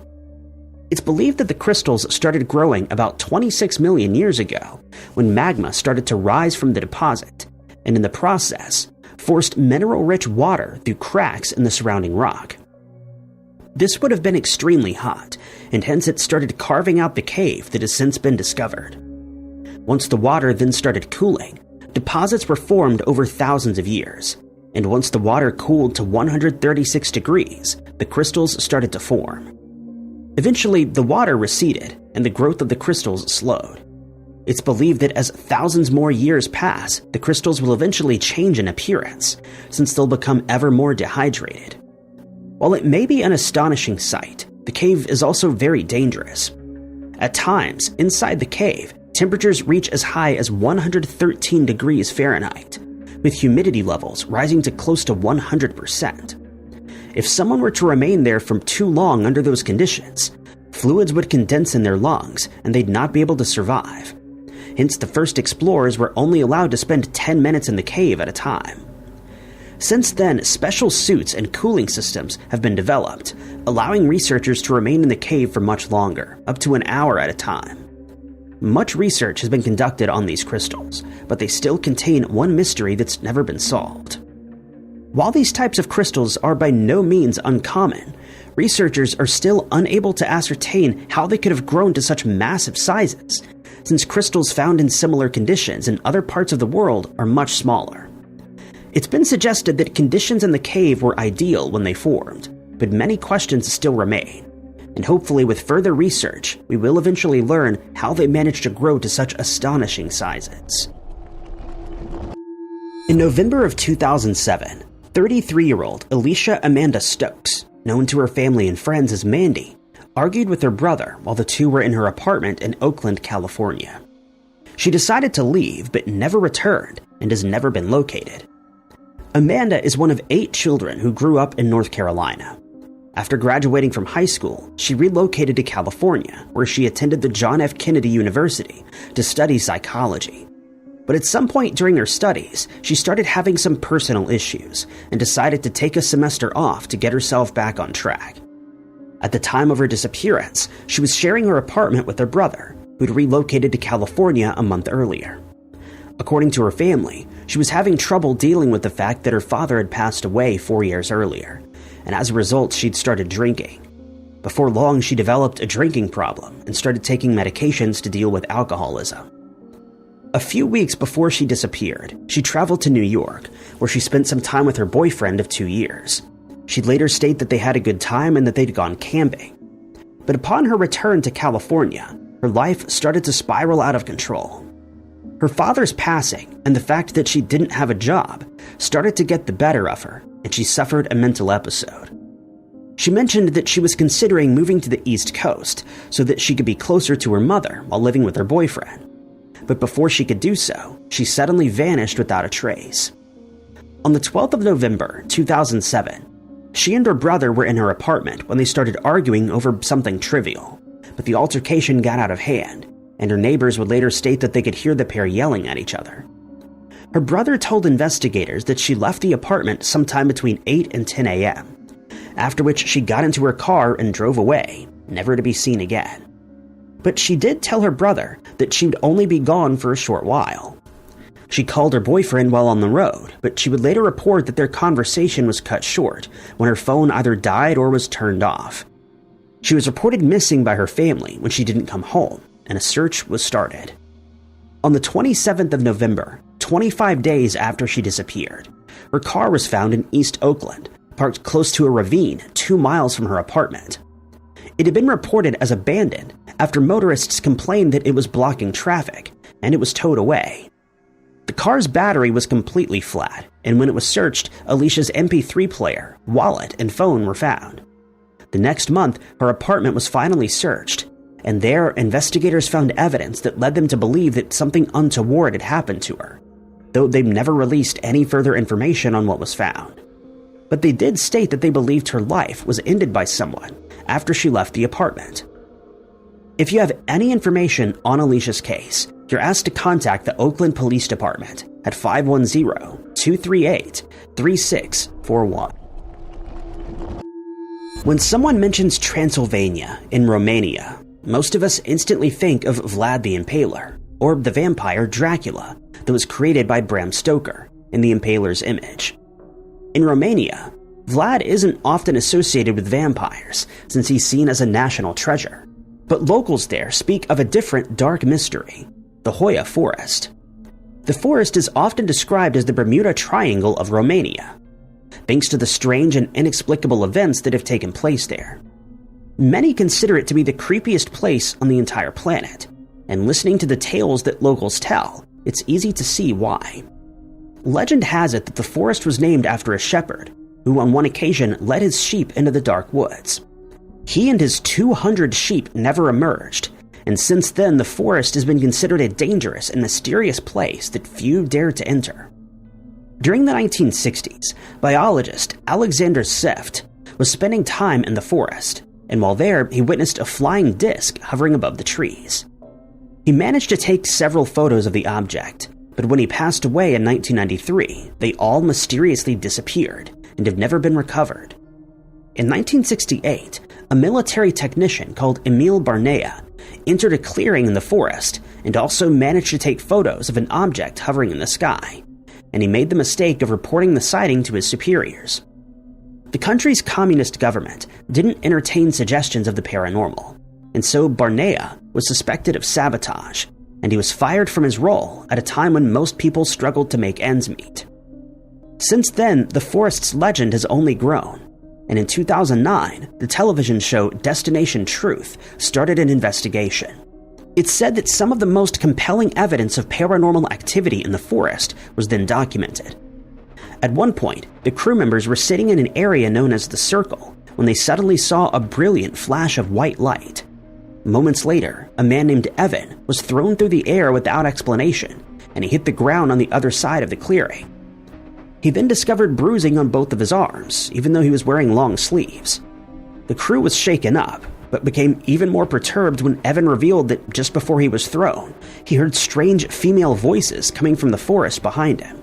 It's believed that the crystals started growing about 26 million years ago, when magma started to rise from the deposit, and in the process, forced mineral-rich water through cracks in the surrounding rock. This would have been extremely hot, and hence it started carving out the cave that has since been discovered. Once the water then started cooling, deposits were formed over thousands of years, and once the water cooled to 136 degrees, the crystals started to form. Eventually, the water receded, and the growth of the crystals slowed. It's believed that as thousands more years pass, the crystals will eventually change in appearance, since they'll become ever more dehydrated. While it may be an astonishing sight, the cave is also very dangerous. At times, inside the cave, temperatures reach as high as 113 degrees Fahrenheit, with humidity levels rising to close to 100%. If someone were to remain there for too long under those conditions, fluids would condense in their lungs and they'd not be able to survive. Hence, the first explorers were only allowed to spend 10 minutes in the cave at a time. Since then, special suits and cooling systems have been developed, allowing researchers to remain in the cave for much longer, up to an hour at a time. Much research has been conducted on these crystals, but they still contain one mystery that's never been solved. While these types of crystals are by no means uncommon, researchers are still unable to ascertain how they could have grown to such massive sizes, since crystals found in similar conditions in other parts of the world are much smaller. It's been suggested that conditions in the cave were ideal when they formed, but many questions still remain, and hopefully with further research, we will eventually learn how they managed to grow to such astonishing sizes. In November of 2007, 33-year-old Alicia Amanda Stokes, known to her family and friends as Mandy, argued with her brother while the two were in her apartment in Oakland, California. She decided to leave but never returned and has never been located. Amanda is one of 8 children who grew up in North Carolina. After graduating from high school, she relocated to California, where she attended the John F. Kennedy University to study psychology. But at some point during her studies, she started having some personal issues and decided to take a semester off to get herself back on track. At the time of her disappearance, she was sharing her apartment with her brother, who'd relocated to California a month earlier. According to her family, she was having trouble dealing with the fact that her father had passed away 4 years earlier, and as a result, she'd started drinking. Before long, she developed a drinking problem and started taking medications to deal with alcoholism. A few weeks before she disappeared, she traveled to New York, where she spent some time with her boyfriend of 2 years. She'd later state that they had a good time and that they'd gone camping. But upon her return to California, her life started to spiral out of control. Her father's passing and the fact that she didn't have a job started to get the better of her, and she suffered a mental episode. She mentioned that she was considering moving to the East Coast so that she could be closer to her mother while living with her boyfriend. But before she could do so, she suddenly vanished without a trace. On the 12th of November, 2007, she and her brother were in her apartment when they started arguing over something trivial, but the altercation got out of hand, and her neighbors would later state that they could hear the pair yelling at each other. Her brother told investigators that she left the apartment sometime between 8 and 10 a.m., after which she got into her car and drove away, never to be seen again. But she did tell her brother that she would only be gone for a short while. She called her boyfriend while on the road, but she would later report that their conversation was cut short when her phone either died or was turned off. She was reported missing by her family when she didn't come home, and a search was started. On the 27th of November, 25 days after she disappeared, her car was found in East Oakland, parked close to a ravine 2 miles from her apartment. It had been reported as abandoned after motorists complained that it was blocking traffic, and it was towed away. The car's battery was completely flat, and when it was searched, Alicia's MP3 player, wallet, and phone were found. The next month, her apartment was finally searched, and there, investigators found evidence that led them to believe that something untoward had happened to her, though they never released any further information on what was found. but they did state that they believed her life was ended by someone after she left the apartment. If you have any information on Alicia's case, you're asked to contact the Oakland Police Department at 510-238-3641. When someone mentions Transylvania in Romania, most of us instantly think of Vlad the Impaler, or the vampire Dracula that was created by Bram Stoker in The Impaler's image. In Romania, Vlad isn't often associated with vampires since he's seen as a national treasure, but locals there speak of a different dark mystery, the Hoia Forest. The forest is often described as the Bermuda Triangle of Romania, thanks to the strange and inexplicable events that have taken place there. Many consider it to be the creepiest place on the entire planet, and listening to the tales that locals tell, it's easy to see why. Legend has it that the forest was named after a shepherd who on one occasion led his sheep into the dark woods. He and his 200 sheep never emerged, and since then the forest has been considered a dangerous and mysterious place that few dare to enter. During the 1960s, biologist Alexander Seft was spending time in the forest, and while there, he witnessed a flying disc hovering above the trees. He managed to take several photos of the object, but when he passed away in 1993, they all mysteriously disappeared and have never been recovered. In 1968, a military technician called Emil Barnea entered a clearing in the forest and also managed to take photos of an object hovering in the sky, and he made the mistake of reporting the sighting to his superiors. The country's communist government didn't entertain suggestions of the paranormal, and so Barnea was suspected of sabotage, and he was fired from his role at a time when most people struggled to make ends meet. Since then, the forest's legend has only grown, and in 2009, the television show Destination Truth started an investigation. It's said that some of the most compelling evidence of paranormal activity in the forest was then documented. At one point, the crew members were sitting in an area known as the Circle when they suddenly saw a brilliant flash of white light. Moments later, a man named Evan was thrown through the air without explanation, and he hit the ground on the other side of the clearing. He then discovered bruising on both of his arms, even though he was wearing long sleeves. The crew was shaken up, but became even more perturbed when Evan revealed that just before he was thrown, he heard strange female voices coming from the forest behind him.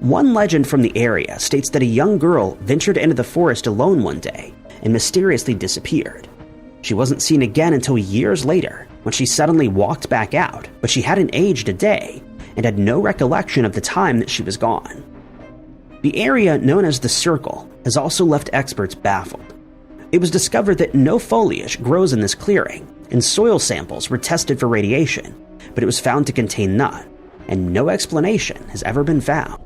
One legend from the area states that a young girl ventured into the forest alone one day and mysteriously disappeared. She wasn't seen again until years later, when she suddenly walked back out, but she hadn't aged a day and had no recollection of the time that she was gone. The area known as the Circle has also left experts baffled. It was discovered that no foliage grows in this clearing, and soil samples were tested for radiation, but it was found to contain none, and no explanation has ever been found.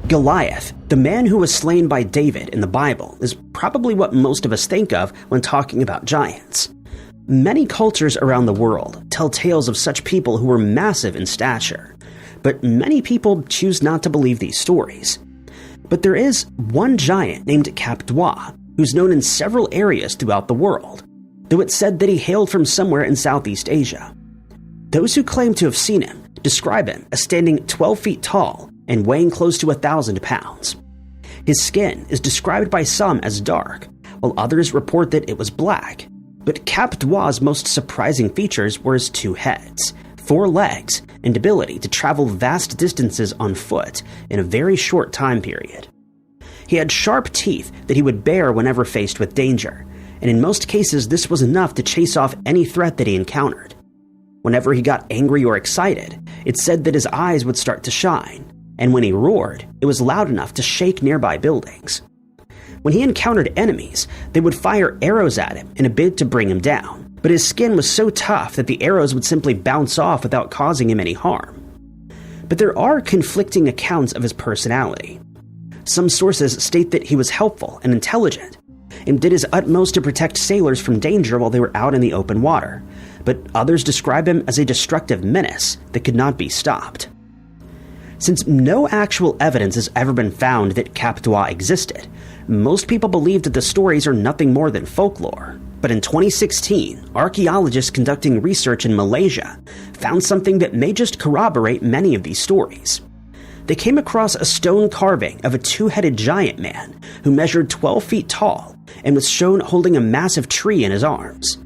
Goliath, the man who was slain by David in the Bible, is probably what most of us think of when talking about giants. Many cultures around the world tell tales of such people who were massive in stature, but many people choose not to believe these stories. But there is one giant named Kap Dwa, who's known in several areas throughout the world, though it's said that he hailed from somewhere in Southeast Asia. Those who claim to have seen him describe him as standing 12 feet tall and weighing close to 1,000 pounds. His skin is described by some as dark, while others report that it was black. But Kap Dwa's most surprising features were his 2 heads, 4 legs, and ability to travel vast distances on foot in a very short time period. He had sharp teeth that he would bare whenever faced with danger, and in most cases this was enough to chase off any threat that he encountered. Whenever he got angry or excited, it's said that his eyes would start to shine, and when he roared, it was loud enough to shake nearby buildings. When he encountered enemies, they would fire arrows at him in a bid to bring him down, but his skin was so tough that the arrows would simply bounce off without causing him any harm. But there are conflicting accounts of his personality. Some sources state that he was helpful and intelligent, and did his utmost to protect sailors from danger while they were out in the open water, but others describe him as a destructive menace that could not be stopped. Since no actual evidence has ever been found that Kap Dwa existed, most people believe that the stories are nothing more than folklore. But in 2016, archaeologists conducting research in Malaysia found something that may just corroborate many of these stories. they came across a stone carving of a two-headed giant man who measured 12 feet tall and was shown holding a massive tree in his arms.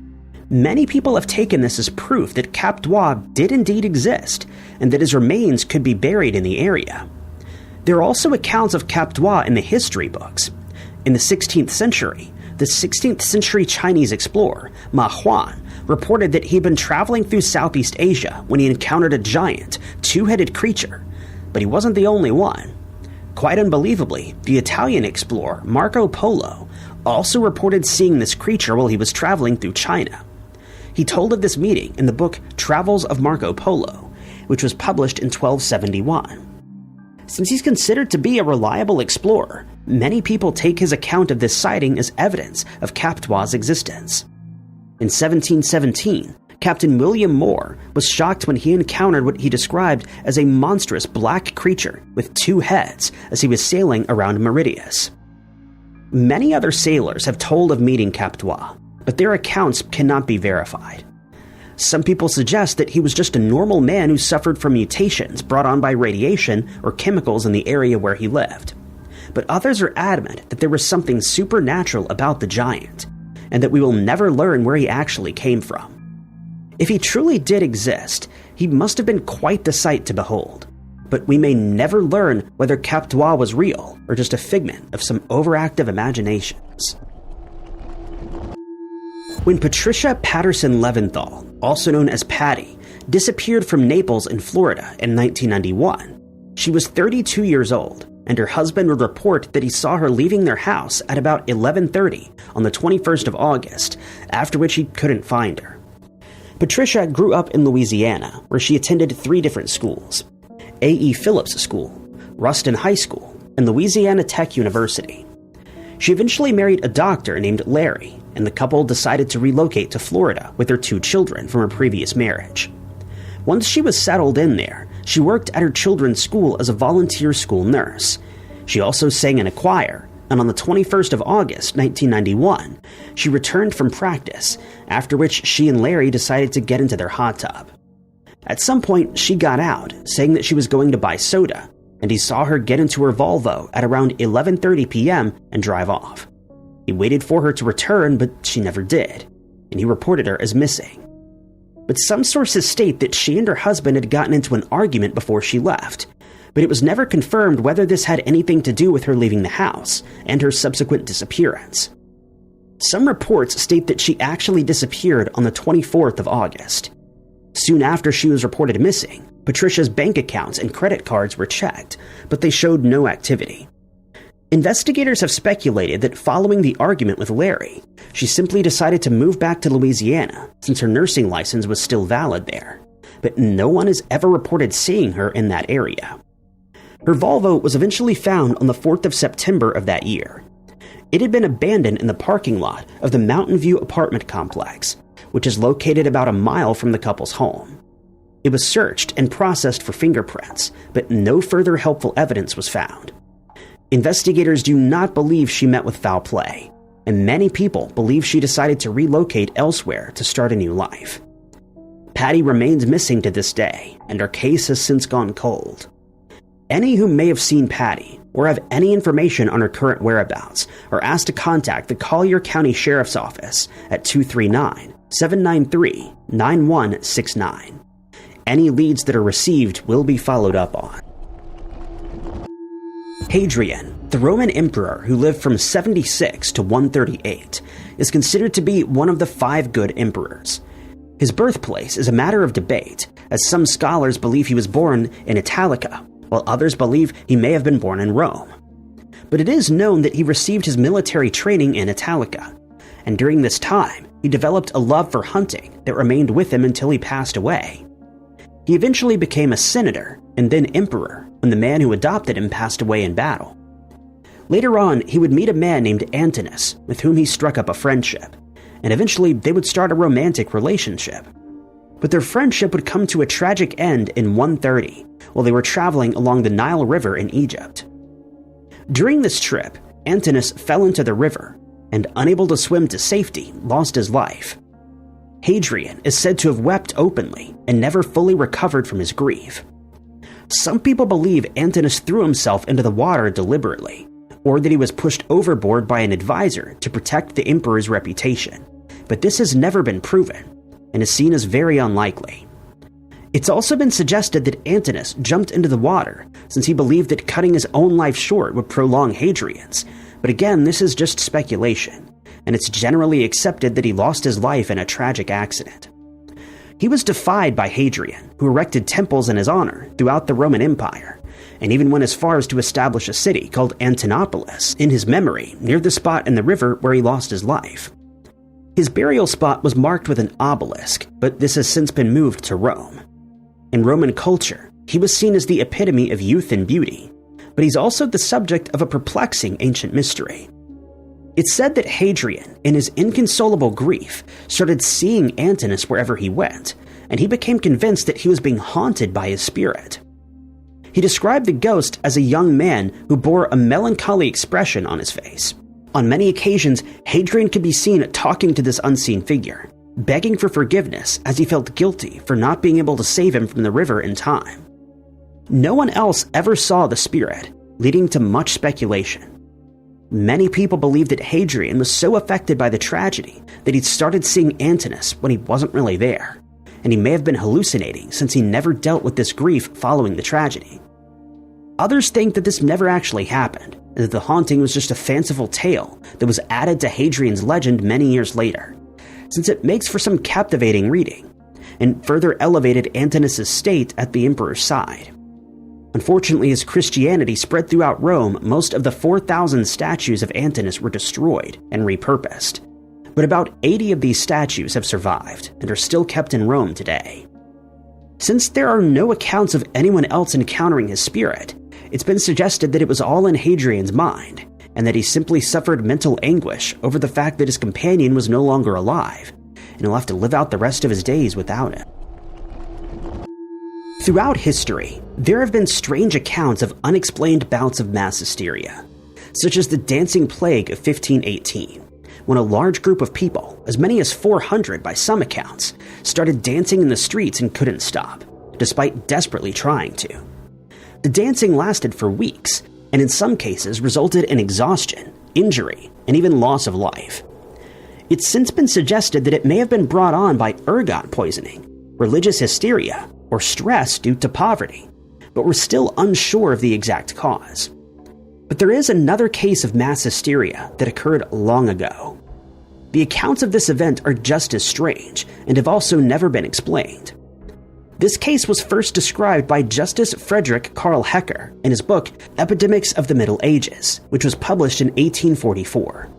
Many people have taken this as proof that Kap Dwa did indeed exist, and that his remains could be buried in the area. There are also accounts of Kap Dwa in the history books. In the 16th century, the 16th century Chinese explorer, Ma Huan, reported that he'd been traveling through Southeast Asia when he encountered a giant, two-headed creature, but he wasn't the only one. Quite unbelievably, the Italian explorer, Marco Polo, also reported seeing this creature while he was traveling through China. He told of this meeting in the book Travels of Marco Polo, which was published in 1271. Since he's considered to be a reliable explorer, many people take his account of this sighting as evidence of Kap Dwa's existence. In 1717, Captain William Moore was shocked when he encountered what he described as a monstrous black creature with two heads as he was sailing around Mauritius. Many other sailors have told of meeting Kap Dwa, but their accounts cannot be verified. Some people suggest that he was just a normal man who suffered from mutations brought on by radiation or chemicals in the area where he lived. But others are adamant that there was something supernatural about the giant, and that we will never learn where he actually came from. If he truly did exist, he must have been quite the sight to behold, but we may never learn whether Kap Dwa was real or just a figment of some overactive imaginations. When Patricia Patterson Leventhal, also known as Patty, disappeared from Naples in Florida in 1991, she was 32 years old, and her husband would report that he saw her leaving their house at about 11:30 on the 21st of August, after which he couldn't find her. Patricia grew up in Louisiana, where she attended 3 different schools: A.E. Phillips School, Ruston High School, and Louisiana Tech University. She eventually married a doctor named Larry, and the couple decided to relocate to Florida with their 2 children from her previous marriage. Once she was settled in there, she worked at her children's school as a volunteer school nurse. She also sang in a choir, and on the 21st of August, 1991, she returned from practice, after which she and Larry decided to get into their hot tub. At some point, she got out, saying that she was going to buy soda, and he saw her get into her Volvo at around 11:30 p.m. and drive off. He waited for her to return, but she never did, and he reported her as missing. But some sources state that she and her husband had gotten into an argument before she left, but it was never confirmed whether this had anything to do with her leaving the house and her subsequent disappearance. Some reports state that she actually disappeared on the 24th of August. Soon after she was reported missing, Patricia's bank accounts and credit cards were checked, but they showed no activity. Investigators have speculated that following the argument with Larry, she simply decided to move back to Louisiana since her nursing license was still valid there, but no one has ever reported seeing her in that area. Her Volvo was eventually found on the 4th of September of that year. It had been abandoned in the parking lot of the Mountain View apartment complex, which is located about a mile from the couple's home. It was searched and processed for fingerprints, but no further helpful evidence was found. Investigators do not believe she met with foul play, and many people believe she decided to relocate elsewhere to start a new life. Patty remains missing to this day, and her case has since gone cold. Any who may have seen Patty or have any information on her current whereabouts are asked to contact the Collier County Sheriff's Office at 239-793-9169. Any leads that are received will be followed up on. Hadrian, the Roman emperor who lived from 76 to 138, is considered to be one of the 5 good emperors. His birthplace is a matter of debate, as some scholars believe he was born in Italica, while others believe he may have been born in Rome. But it is known that he received his military training in Italica, and during this time, he developed a love for hunting that remained with him until he passed away. He eventually became a senator and then emperor when the man who adopted him passed away in battle. Later on, he would meet a man named Antinous, with whom he struck up a friendship, and eventually they would start a romantic relationship. But their friendship would come to a tragic end in 130, while they were traveling along the Nile River in Egypt. During this trip, Antinous fell into the river, and unable to swim to safety, lost his life. Hadrian is said to have wept openly and never fully recovered from his grief. Some people believe Antinous threw himself into the water deliberately, or that he was pushed overboard by an advisor to protect the emperor's reputation, but this has never been proven, and is seen as very unlikely. It's also been suggested that Antinous jumped into the water since he believed that cutting his own life short would prolong Hadrian's, but again, this is just speculation, and it's generally accepted that he lost his life in a tragic accident. He was defied by Hadrian, who erected temples in his honor throughout the Roman Empire, and even went as far as to establish a city called Antinopolis in his memory near the spot in the river where he lost his life. His burial spot was marked with an obelisk, but this has since been moved to Rome. In Roman culture, he was seen as the epitome of youth and beauty, but he's also the subject of a perplexing ancient mystery. It's said that Hadrian, in his inconsolable grief, started seeing Antinous wherever he went, and he became convinced that he was being haunted by his spirit. He described the ghost as a young man who bore a melancholy expression on his face. On many occasions, Hadrian could be seen talking to this unseen figure, begging for forgiveness as he felt guilty for not being able to save him from the river in time. No one else ever saw the spirit, leading to much speculation. Many people believe that Hadrian was so affected by the tragedy that he'd started seeing Antinous when he wasn't really there, and he may have been hallucinating since he never dealt with this grief following the tragedy. Others think that this never actually happened, and that the haunting was just a fanciful tale that was added to Hadrian's legend many years later, since it makes for some captivating reading, and further elevated Antinous' state at the emperor's side. Unfortunately, as Christianity spread throughout Rome, most of the 4,000 statues of Antinous were destroyed and repurposed, but about 80 of these statues have survived and are still kept in Rome today. Since there are no accounts of anyone else encountering his spirit, it's been suggested that it was all in Hadrian's mind, and that he simply suffered mental anguish over the fact that his companion was no longer alive, and he'll have to live out the rest of his days without him. Throughout history, there have been strange accounts of unexplained bouts of mass hysteria, such as the Dancing Plague of 1518, when a large group of people, as many as 400 by some accounts, started dancing in the streets and couldn't stop, despite desperately trying to. The dancing lasted for weeks, and in some cases resulted in exhaustion, injury, and even loss of life. It's since been suggested that it may have been brought on by ergot poisoning, religious hysteria, or stress due to poverty, but we're still unsure of the exact cause. But there is another case of mass hysteria that occurred long ago. The accounts of this event are just as strange, and have also never been explained. This case was first described by Justice Frederick Karl Hecker in his book Epidemics of the Middle Ages, which was published in 1844.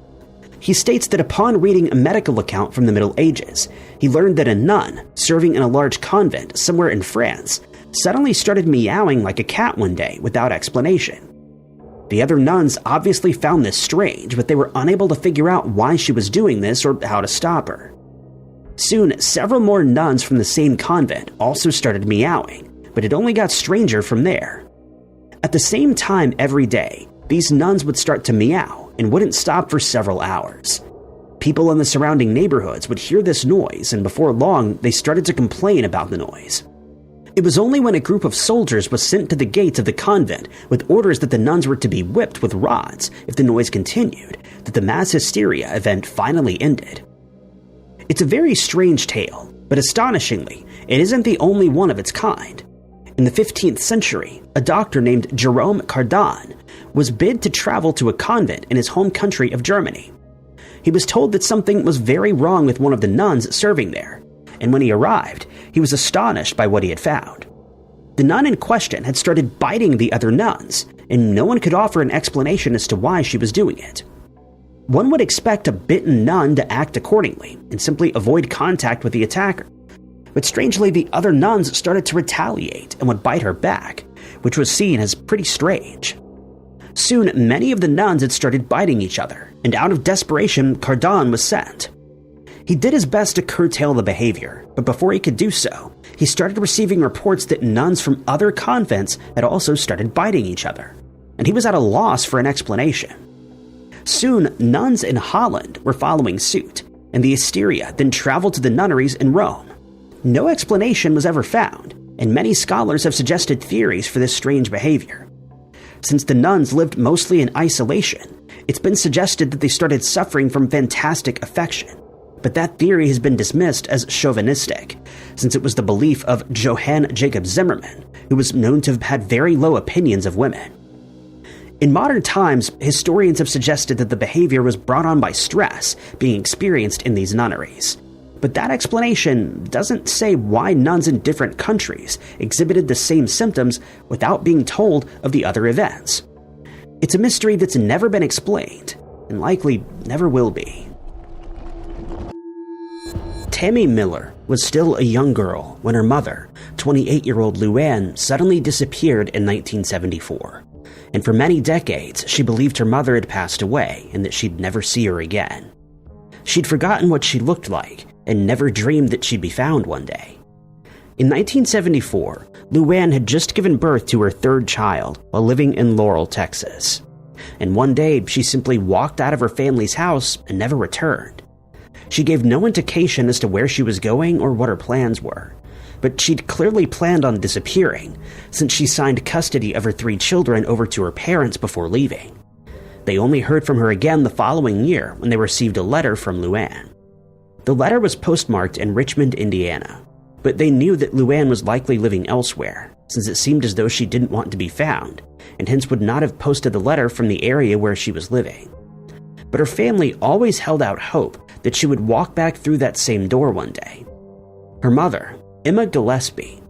He states that upon reading a medical account from the Middle Ages, he learned that a nun, serving in a large convent somewhere in France, suddenly started meowing like a cat one day without explanation. The other nuns obviously found this strange, but they were unable to figure out why she was doing this or how to stop her. Soon, several more nuns from the same convent also started meowing, but it only got stranger from there. At the same time every day, these nuns would start to meow and wouldn't stop for several hours. People in the surrounding neighborhoods would hear this noise, and before long, they started to complain about the noise. It was only when a group of soldiers was sent to the gates of the convent with orders that the nuns were to be whipped with rods if the noise continued that the mass hysteria event finally ended. It's a very strange tale, but astonishingly, it isn't the only one of its kind. In the 15th century, a doctor named Jerome Cardan was bid to travel to a convent in his home country of Germany. He was told that something was very wrong with one of the nuns serving there, and when he arrived, he was astonished by what he had found. The nun in question had started biting the other nuns, and no one could offer an explanation as to why she was doing it. One would expect a bitten nun to act accordingly and simply avoid contact with the attacker. But strangely, the other nuns started to retaliate and would bite her back, which was seen as pretty strange. Soon, many of the nuns had started biting each other, and out of desperation, Cardan was sent. He did his best to curtail the behavior, but before he could do so, he started receiving reports that nuns from other convents had also started biting each other, and he was at a loss for an explanation. Soon, nuns in Holland were following suit, and the hysteria then traveled to the nunneries in Rome. No explanation was ever found, and many scholars have suggested theories for this strange behavior. Since the nuns lived mostly in isolation, it's been suggested that they started suffering from fantastic affection, but that theory has been dismissed as chauvinistic, since it was the belief of Johann Jacob Zimmermann, who was known to have had very low opinions of women. In modern times, historians have suggested that the behavior was brought on by stress being experienced in these nunneries. But that explanation doesn't say why nuns in different countries exhibited the same symptoms without being told of the other events. It's a mystery that's never been explained, and likely never will be. Tammy Miller was still a young girl when her mother, 28-year-old Luann, suddenly disappeared in 1974. And for many decades, she believed her mother had passed away and that she'd never see her again. She'd forgotten what she looked like and never dreamed that she'd be found one day. In 1974, Luann had just given birth to her third child while living in Laurel, Texas. And one day, she simply walked out of her family's house and never returned. She gave no indication as to where she was going or what her plans were, but she'd clearly planned on disappearing, since she signed custody of her 3 children over to her parents before leaving. They only heard from her again the following year when they received a letter from Luann. The letter was postmarked in Richmond, Indiana, but they knew that Luann was likely living elsewhere, since it seemed as though she didn't want to be found, and hence would not have posted the letter from the area where she was living. But her family always held out hope that she would walk back through that same door one day. Her mother, Emma Gillespie,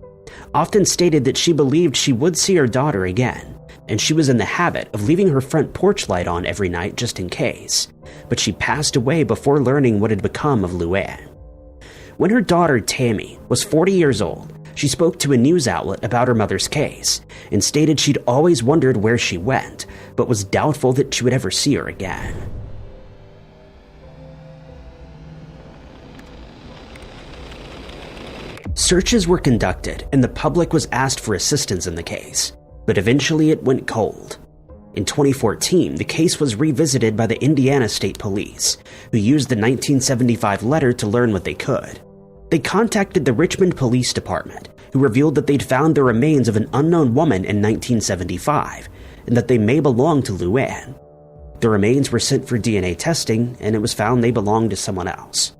often stated that she believed she would see her daughter again, and she was in the habit of leaving her front porch light on every night just in case, but she passed away before learning what had become of Luann. When her daughter Tammy was 40 years old, she spoke to a news outlet about her mother's case and stated she'd always wondered where she went, but was doubtful that she would ever see her again. Searches were conducted and the public was asked for assistance in the case, but eventually it went cold. In 2014, the case was revisited by the Indiana State Police, who used the 1975 letter to learn what they could. They contacted the Richmond Police Department, who revealed that they'd found the remains of an unknown woman in 1975, and that they may belong to Luann. The remains were sent for DNA testing, and it was found they belonged to someone else.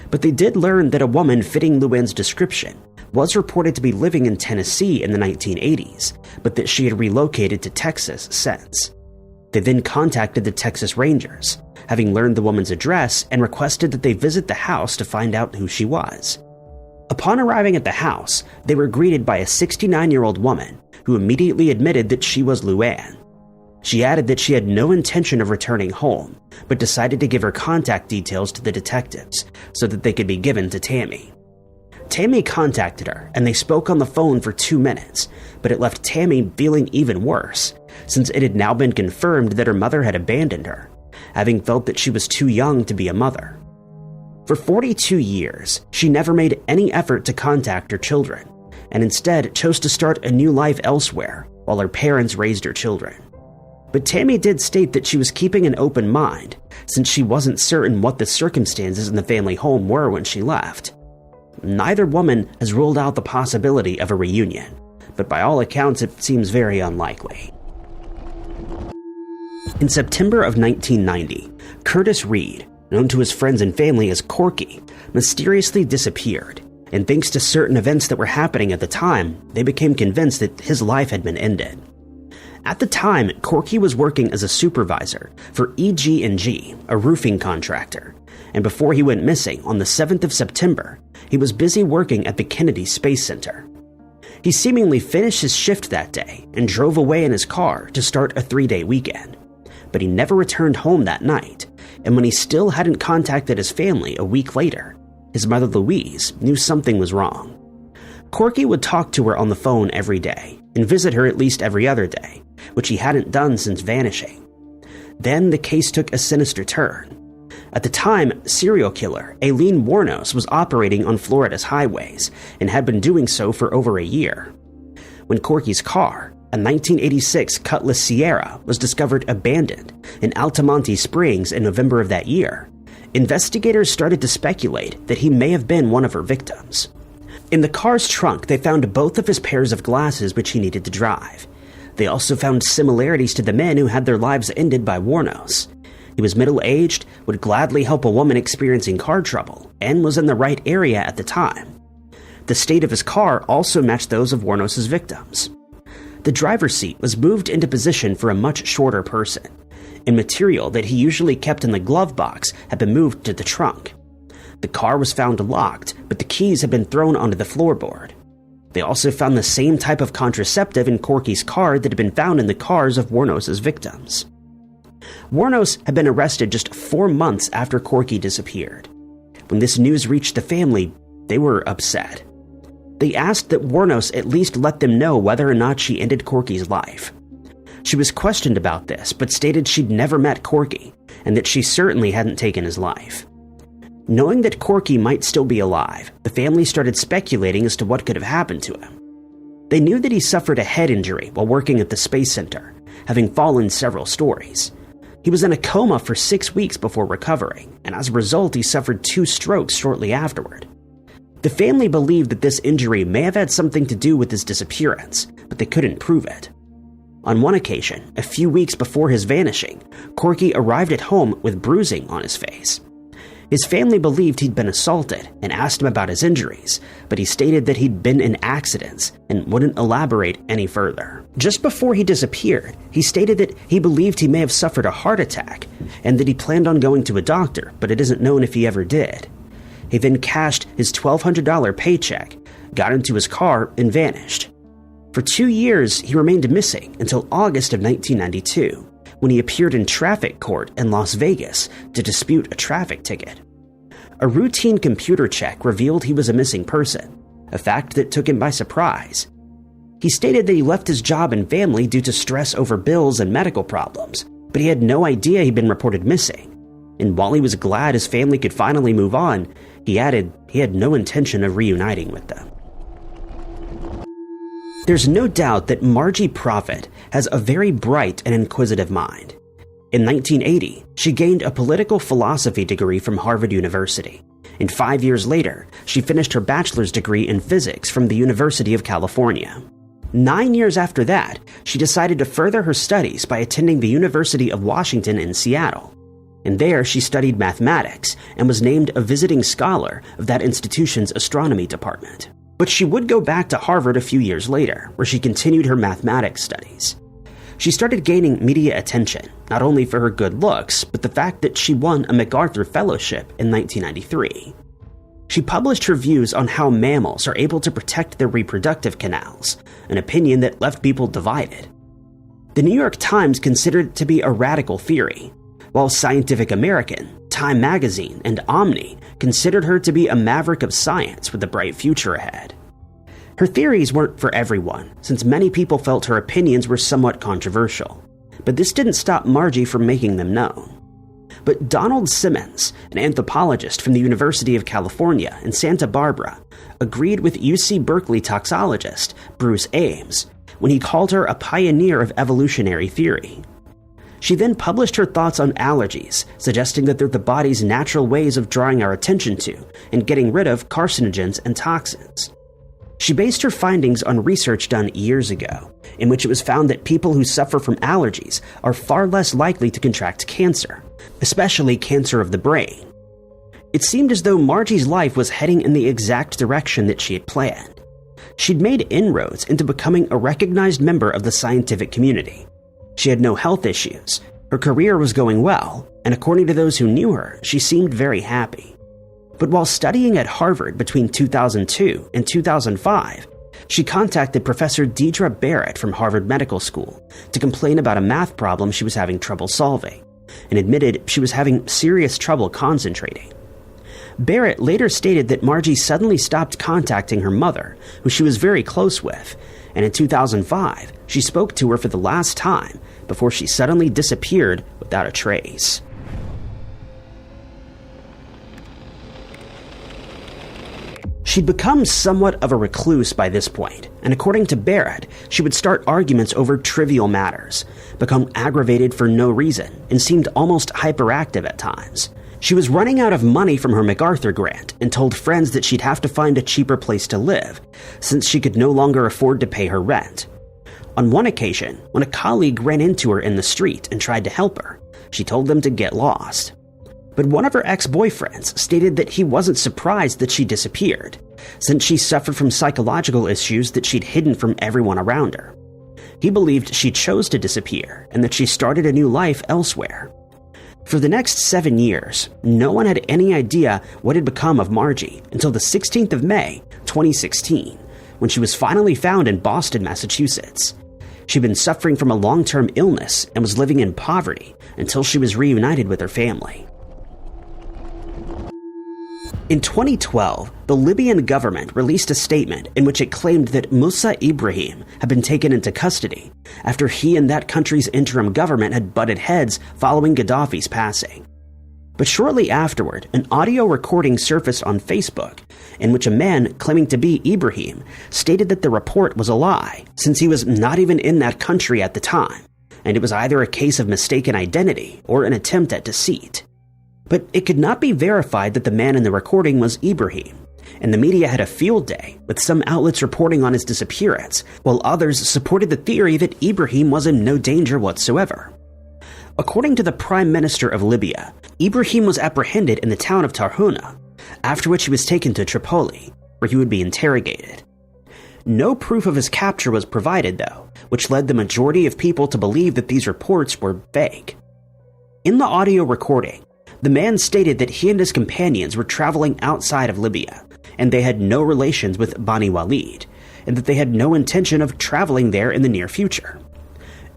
But they did learn that a woman fitting Luann's description was reported to be living in Tennessee in the 1980s, but that she had relocated to Texas since. They then contacted the Texas Rangers, having learned the woman's address, and requested that they visit the house to find out who she was. Upon arriving at the house, they were greeted by a 69-year-old woman who immediately admitted that she was Luann. She added that she had no intention of returning home, but decided to give her contact details to the detectives so that they could be given to Tammy. Tammy contacted her, and they spoke on the phone for 2 minutes, but it left Tammy feeling even worse, since it had now been confirmed that her mother had abandoned her, having felt that she was too young to be a mother. For 42 years, she never made any effort to contact her children, and instead chose to start a new life elsewhere while her parents raised her children. But Tammy did state that she was keeping an open mind, since she wasn't certain what the circumstances in the family home were when she left. Neither woman has ruled out the possibility of a reunion, but by all accounts it seems very unlikely. In September of 1990, Curtis Reed, known to his friends and family as Corky, mysteriously disappeared, and thanks to certain events that were happening at the time, they became convinced that his life had been ended. At the time, Corky was working as a supervisor for EG&G, a roofing contractor, and before he went missing on the 7th of September, he was busy working at the Kennedy Space Center. He seemingly finished his shift that day and drove away in his car to start a 3-day weekend, but he never returned home that night, and when he still hadn't contacted his family a week later, his mother Louise knew something was wrong. Corky would talk to her on the phone every day and visit her at least every other day, which he hadn't done since vanishing. Then the case took a sinister turn. At the time, serial killer Aileen Wuornos was operating on Florida's highways and had been doing so for over a year. When Corky's car, a 1986 Cutlass Sierra, was discovered abandoned in Altamonte Springs in November of that year, investigators started to speculate that he may have been one of her victims. In the car's trunk, they found both of his pairs of glasses which he needed to drive. They also found similarities to the men who had their lives ended by Wuornos. He was middle-aged, would gladly help a woman experiencing car trouble, and was in the right area at the time. The state of his car also matched those of Wuornos' victims. The driver's seat was moved into position for a much shorter person, and material that he usually kept in the glove box had been moved to the trunk. The car was found locked, but the keys had been thrown onto the floorboard. They also found the same type of contraceptive in Corky's car that had been found in the cars of Wuornos' victims. Wuornos had been arrested just 4 months after Corky disappeared. When this news reached the family, they were upset. They asked that Wuornos at least let them know whether or not she ended Corky's life. She was questioned about this, but stated she'd never met Corky, and that she certainly hadn't taken his life. Knowing that Corky might still be alive, the family started speculating as to what could have happened to him. They knew that he suffered a head injury while working at the Space Center, having fallen several stories. He was in a coma for 6 weeks before recovering, and as a result he suffered 2 strokes shortly afterward. The family believed that this injury may have had something to do with his disappearance, but they couldn't prove it. On one occasion, a few weeks before his vanishing, Corky arrived at home with bruising on his face. His family believed he'd been assaulted and asked him about his injuries, but he stated that he'd been in accidents and wouldn't elaborate any further. Just before he disappeared, he stated that he believed he may have suffered a heart attack and that he planned on going to a doctor, but it isn't known if he ever did. He then cashed his $1,200 paycheck, got into his car, and vanished. For 2 years, he remained missing until August of 1992, when he appeared in traffic court in Las Vegas to dispute a traffic ticket. A routine computer check revealed he was a missing person, a fact that took him by surprise. He stated that he left his job and family due to stress over bills and medical problems, but he had no idea he'd been reported missing. And while he was glad his family could finally move on, he added he had no intention of reuniting with them. There's no doubt that Margie Profett has a very bright and inquisitive mind. In 1980, she gained a political philosophy degree from Harvard University, and 5 years later, she finished her bachelor's degree in physics from the University of California. 9 years after that, she decided to further her studies by attending the University of Washington in Seattle. And there she studied mathematics and was named a visiting scholar of that institution's astronomy department. But she would go back to Harvard a few years later, where she continued her mathematics studies. She started gaining media attention, not only for her good looks, but the fact that she won a MacArthur Fellowship in 1993. She published her views on how mammals are able to protect their reproductive canals, an opinion that left people divided. The New York Times considered it to be a radical theory, while Scientific American, Time Magazine, and Omni considered her to be a maverick of science with a bright future ahead. Her theories weren't for everyone, since many people felt her opinions were somewhat controversial, but this didn't stop Margie from making them known. But Donald Simmons, an anthropologist from the University of California in Santa Barbara, agreed with UC Berkeley toxologist Bruce Ames when he called her a pioneer of evolutionary theory. She then published her thoughts on allergies, suggesting that they're the body's natural ways of drawing our attention to and getting rid of carcinogens and toxins. She based her findings on research done years ago, in which it was found that people who suffer from allergies are far less likely to contract cancer, especially cancer of the brain. It seemed as though Margie's life was heading in the exact direction that she had planned. She'd made inroads into becoming a recognized member of the scientific community. She had no health issues, her career was going well, and according to those who knew her, she seemed very happy. But while studying at Harvard between 2002 and 2005, she contacted Professor Deidre Barrett from Harvard Medical School to complain about a math problem she was having trouble solving, and admitted she was having serious trouble concentrating. Barrett later stated that Margie suddenly stopped contacting her mother, who she was very close with, and in 2005, she spoke to her for the last time before she suddenly disappeared without a trace. She'd become somewhat of a recluse by this point, and according to Barrett, she would start arguments over trivial matters, become aggravated for no reason, and seemed almost hyperactive at times. She was running out of money from her MacArthur grant and told friends that she'd have to find a cheaper place to live, since she could no longer afford to pay her rent. On one occasion, when a colleague ran into her in the street and tried to help her, she told them to get lost. But one of her ex-boyfriends stated that he wasn't surprised that she disappeared, since she suffered from psychological issues that she'd hidden from everyone around her. He believed she chose to disappear and that she started a new life elsewhere. For the next 7 years, no one had any idea what had become of Margie until the 16th of May, 2016, when she was finally found in Boston, Massachusetts. She'd been suffering from a long-term illness and was living in poverty until she was reunited with her family. In 2012, the Libyan government released a statement in which it claimed that Musa Ibrahim had been taken into custody after he and that country's interim government had butted heads following Gaddafi's passing. But shortly afterward, an audio recording surfaced on Facebook in which a man claiming to be Ibrahim stated that the report was a lie, since he was not even in that country at the time, and it was either a case of mistaken identity or an attempt at deceit. But it could not be verified that the man in the recording was Ibrahim, and the media had a field day, with some outlets reporting on his disappearance, while others supported the theory that Ibrahim was in no danger whatsoever. According to the Prime Minister of Libya, Ibrahim was apprehended in the town of Tarhuna, after which he was taken to Tripoli, where he would be interrogated. No proof of his capture was provided, though, which led the majority of people to believe that these reports were fake. In the audio recording, the man stated that he and his companions were traveling outside of Libya, and they had no relations with Bani Walid, and that they had no intention of traveling there in the near future.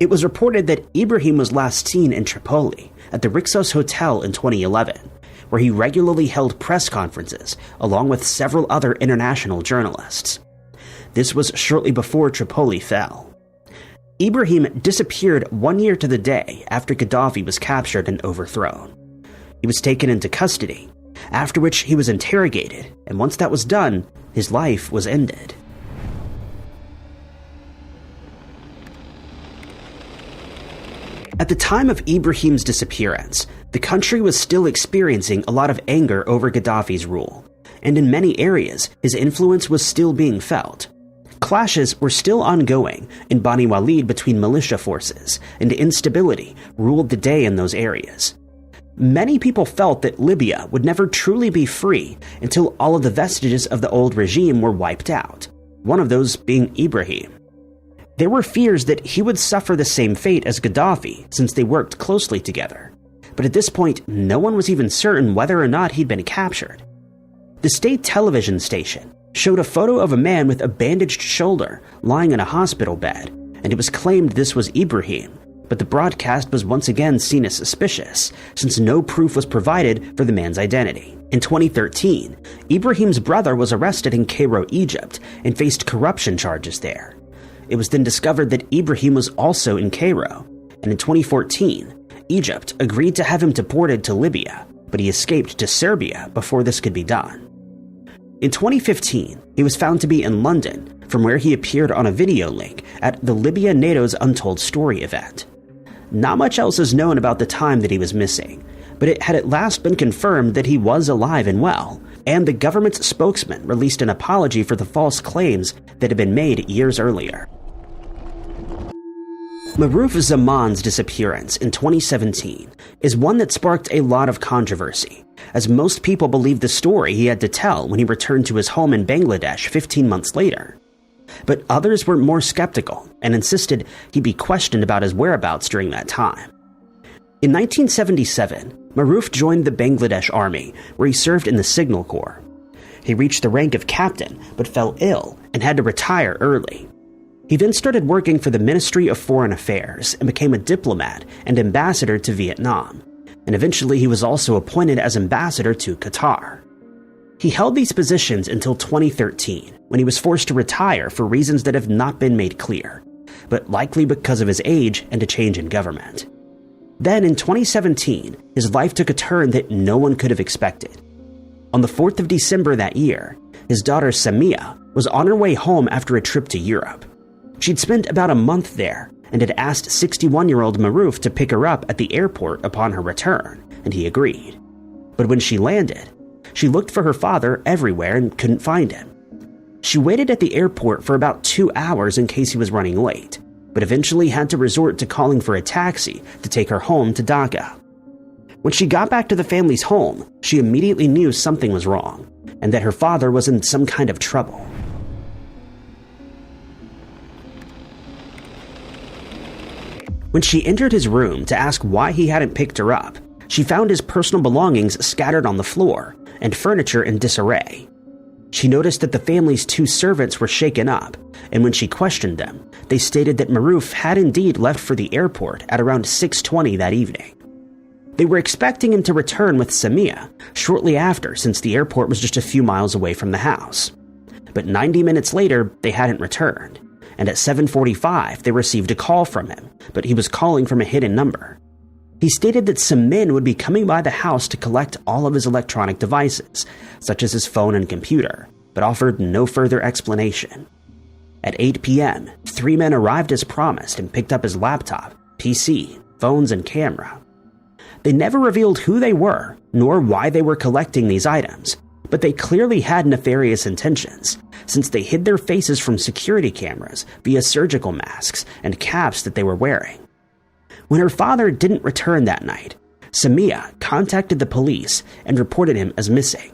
It was reported that Ibrahim was last seen in Tripoli at the Rixos Hotel in 2011, where he regularly held press conferences along with several other international journalists. This was shortly before Tripoli fell. Ibrahim disappeared 1 year to the day after Gaddafi was captured and overthrown. He was taken into custody, after which he was interrogated, and once that was done, his life was ended. At the time of Ibrahim's disappearance, the country was still experiencing a lot of anger over Gaddafi's rule, and in many areas, his influence was still being felt. Clashes were still ongoing in Bani Walid between militia forces, and instability ruled the day in those areas. Many people felt that Libya would never truly be free until all of the vestiges of the old regime were wiped out, one of those being Ibrahim. There were fears that he would suffer the same fate as Gaddafi since they worked closely together, but at this point no one was even certain whether or not he'd been captured. The state television station showed a photo of a man with a bandaged shoulder lying in a hospital bed, and it was claimed this was Ibrahim, but the broadcast was once again seen as suspicious, since no proof was provided for the man's identity. In 2013, Ibrahim's brother was arrested in Cairo, Egypt, and faced corruption charges there. It was then discovered that Ibrahim was also in Cairo, and in 2014, Egypt agreed to have him deported to Libya, but he escaped to Serbia before this could be done. In 2015, he was found to be in London, from where he appeared on a video link at the Libya NATO's Untold Story event. Not much else is known about the time that he was missing, but it had at last been confirmed that he was alive and well, and the government's spokesman released an apology for the false claims that had been made years earlier. Maru Zaman's disappearance in 2017 is one that sparked a lot of controversy, as most people believed the story he had to tell when he returned to his home in Bangladesh 15 months later. But others were more skeptical and insisted he be questioned about his whereabouts during that time. In 1977, Maruf joined the Bangladesh Army, where he served in the Signal Corps. He reached the rank of captain, but fell ill and had to retire early. He then started working for the Ministry of Foreign Affairs and became a diplomat and ambassador to Vietnam, and eventually he was also appointed as ambassador to Qatar. He held these positions until 2013, when he was forced to retire for reasons that have not been made clear, but likely because of his age and a change in government. Then in 2017, his life took a turn that no one could have expected. On the 4th of December that year, his daughter Samia was on her way home after a trip to Europe. She'd spent about a month there and had asked 61-year-old Maruf to pick her up at the airport upon her return, and he agreed. But when she landed, she looked for her father everywhere and couldn't find him. She waited at the airport for about 2 hours in case he was running late, but eventually had to resort to calling for a taxi to take her home to Dhaka. When she got back to the family's home, she immediately knew something was wrong, and that her father was in some kind of trouble. When she entered his room to ask why he hadn't picked her up, she found his personal belongings scattered on the floor and furniture in disarray. She noticed that the family's 2 servants were shaken up, and when she questioned them, they stated that Maruf had indeed left for the airport at around 6:20 that evening. They were expecting him to return with Samia shortly after, since the airport was just a few miles away from the house. But 90 minutes later, they hadn't returned, and at 7:45 they received a call from him, but he was calling from a hidden number. He stated that some men would be coming by the house to collect all of his electronic devices, such as his phone and computer, but offered no further explanation. At 8 p.m., 3 men arrived as promised and picked up his laptop, PC, phones, and camera. They never revealed who they were, nor why they were collecting these items, but they clearly had nefarious intentions, since they hid their faces from security cameras via surgical masks and caps that they were wearing. When her father didn't return that night, Samia contacted the police and reported him as missing.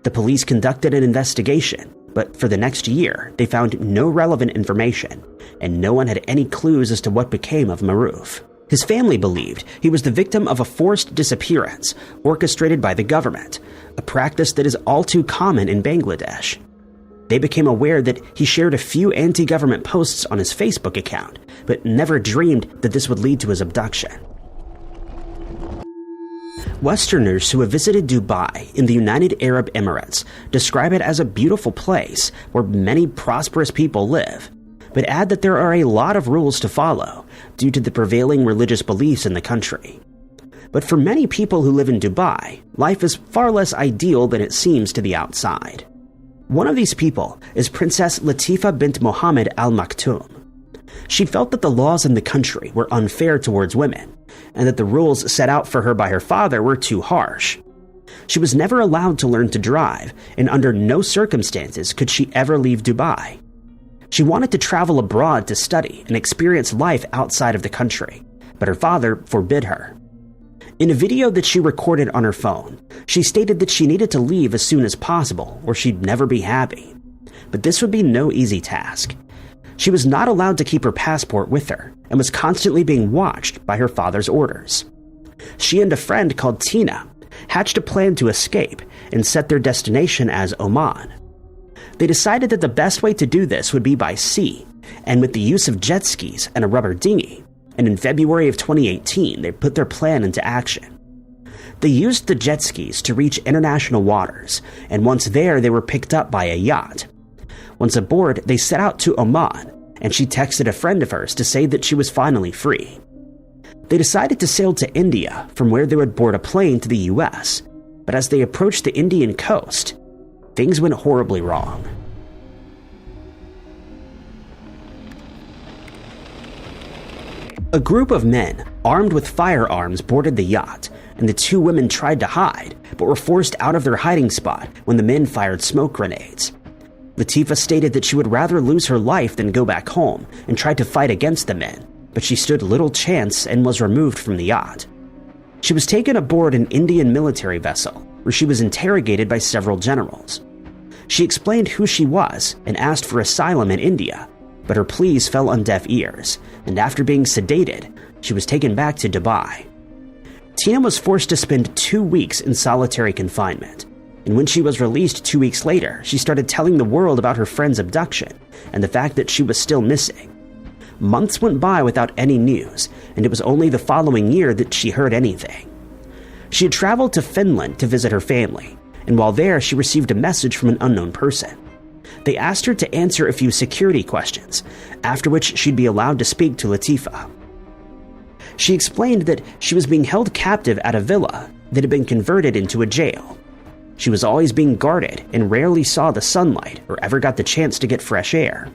The police conducted an investigation, but for the next year, they found no relevant information, and no one had any clues as to what became of Maruf. His family believed he was the victim of a forced disappearance orchestrated by the government, a practice that is all too common in Bangladesh. They became aware that he shared a few anti-government posts on his Facebook account, but never dreamed that this would lead to his abduction. Westerners who have visited Dubai in the United Arab Emirates describe it as a beautiful place where many prosperous people live, but add that there are a lot of rules to follow due to the prevailing religious beliefs in the country. But for many people who live in Dubai, life is far less ideal than it seems to the outside. One of these people is Princess Latifah bint Mohammed Al Maktoum. She felt that the laws in the country were unfair towards women, and that the rules set out for her by her father were too harsh. She was never allowed to learn to drive, and under no circumstances could she ever leave Dubai. She wanted to travel abroad to study and experience life outside of the country, but her father forbid her. In a video that she recorded on her phone, she stated that she needed to leave as soon as possible or she'd never be happy. But this would be no easy task. She was not allowed to keep her passport with her and was constantly being watched by her father's orders. She and a friend called Tina hatched a plan to escape and set their destination as Oman. They decided that the best way to do this would be by sea and with the use of jet skis and a rubber dinghy. And in February of 2018, they put their plan into action. They used the jet skis to reach international waters, and once there, they were picked up by a yacht. Once aboard, they set out to Oman, and she texted a friend of hers to say that she was finally free. They decided to sail to India, from where they would board a plane to the US, but as they approached the Indian coast, things went horribly wrong. A group of men, armed with firearms, boarded the yacht, and the 2 women tried to hide, but were forced out of their hiding spot when the men fired smoke grenades. Latifah stated that she would rather lose her life than go back home, and tried to fight against the men, but she stood little chance and was removed from the yacht. She was taken aboard an Indian military vessel, where she was interrogated by several generals. She explained who she was and asked for asylum in India, but her pleas fell on deaf ears, and after being sedated, she was taken back to Dubai. Tina was forced to spend 2 weeks in solitary confinement, and when she was released 2 weeks later, she started telling the world about her friend's abduction and the fact that she was still missing. Months went by without any news, and it was only the following year that she heard anything. She had traveled to Finland to visit her family, and while there, she received a message from an unknown person. They asked her to answer a few security questions, after which she'd be allowed to speak to Latifah. She explained that she was being held captive at a villa that had been converted into a jail. She was always being guarded and rarely saw the sunlight or ever got the chance to get fresh air.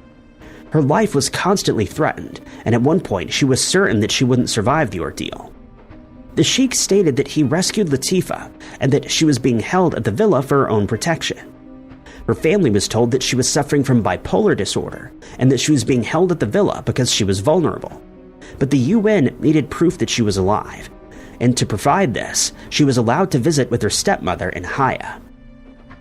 Her life was constantly threatened, and at one point she was certain that she wouldn't survive the ordeal. The sheik stated that he rescued Latifah and that she was being held at the villa for her own protection. Her family was told that she was suffering from bipolar disorder and that she was being held at the villa because she was vulnerable. But the UN needed proof that she was alive, and to provide this, she was allowed to visit with her stepmother in Hoia.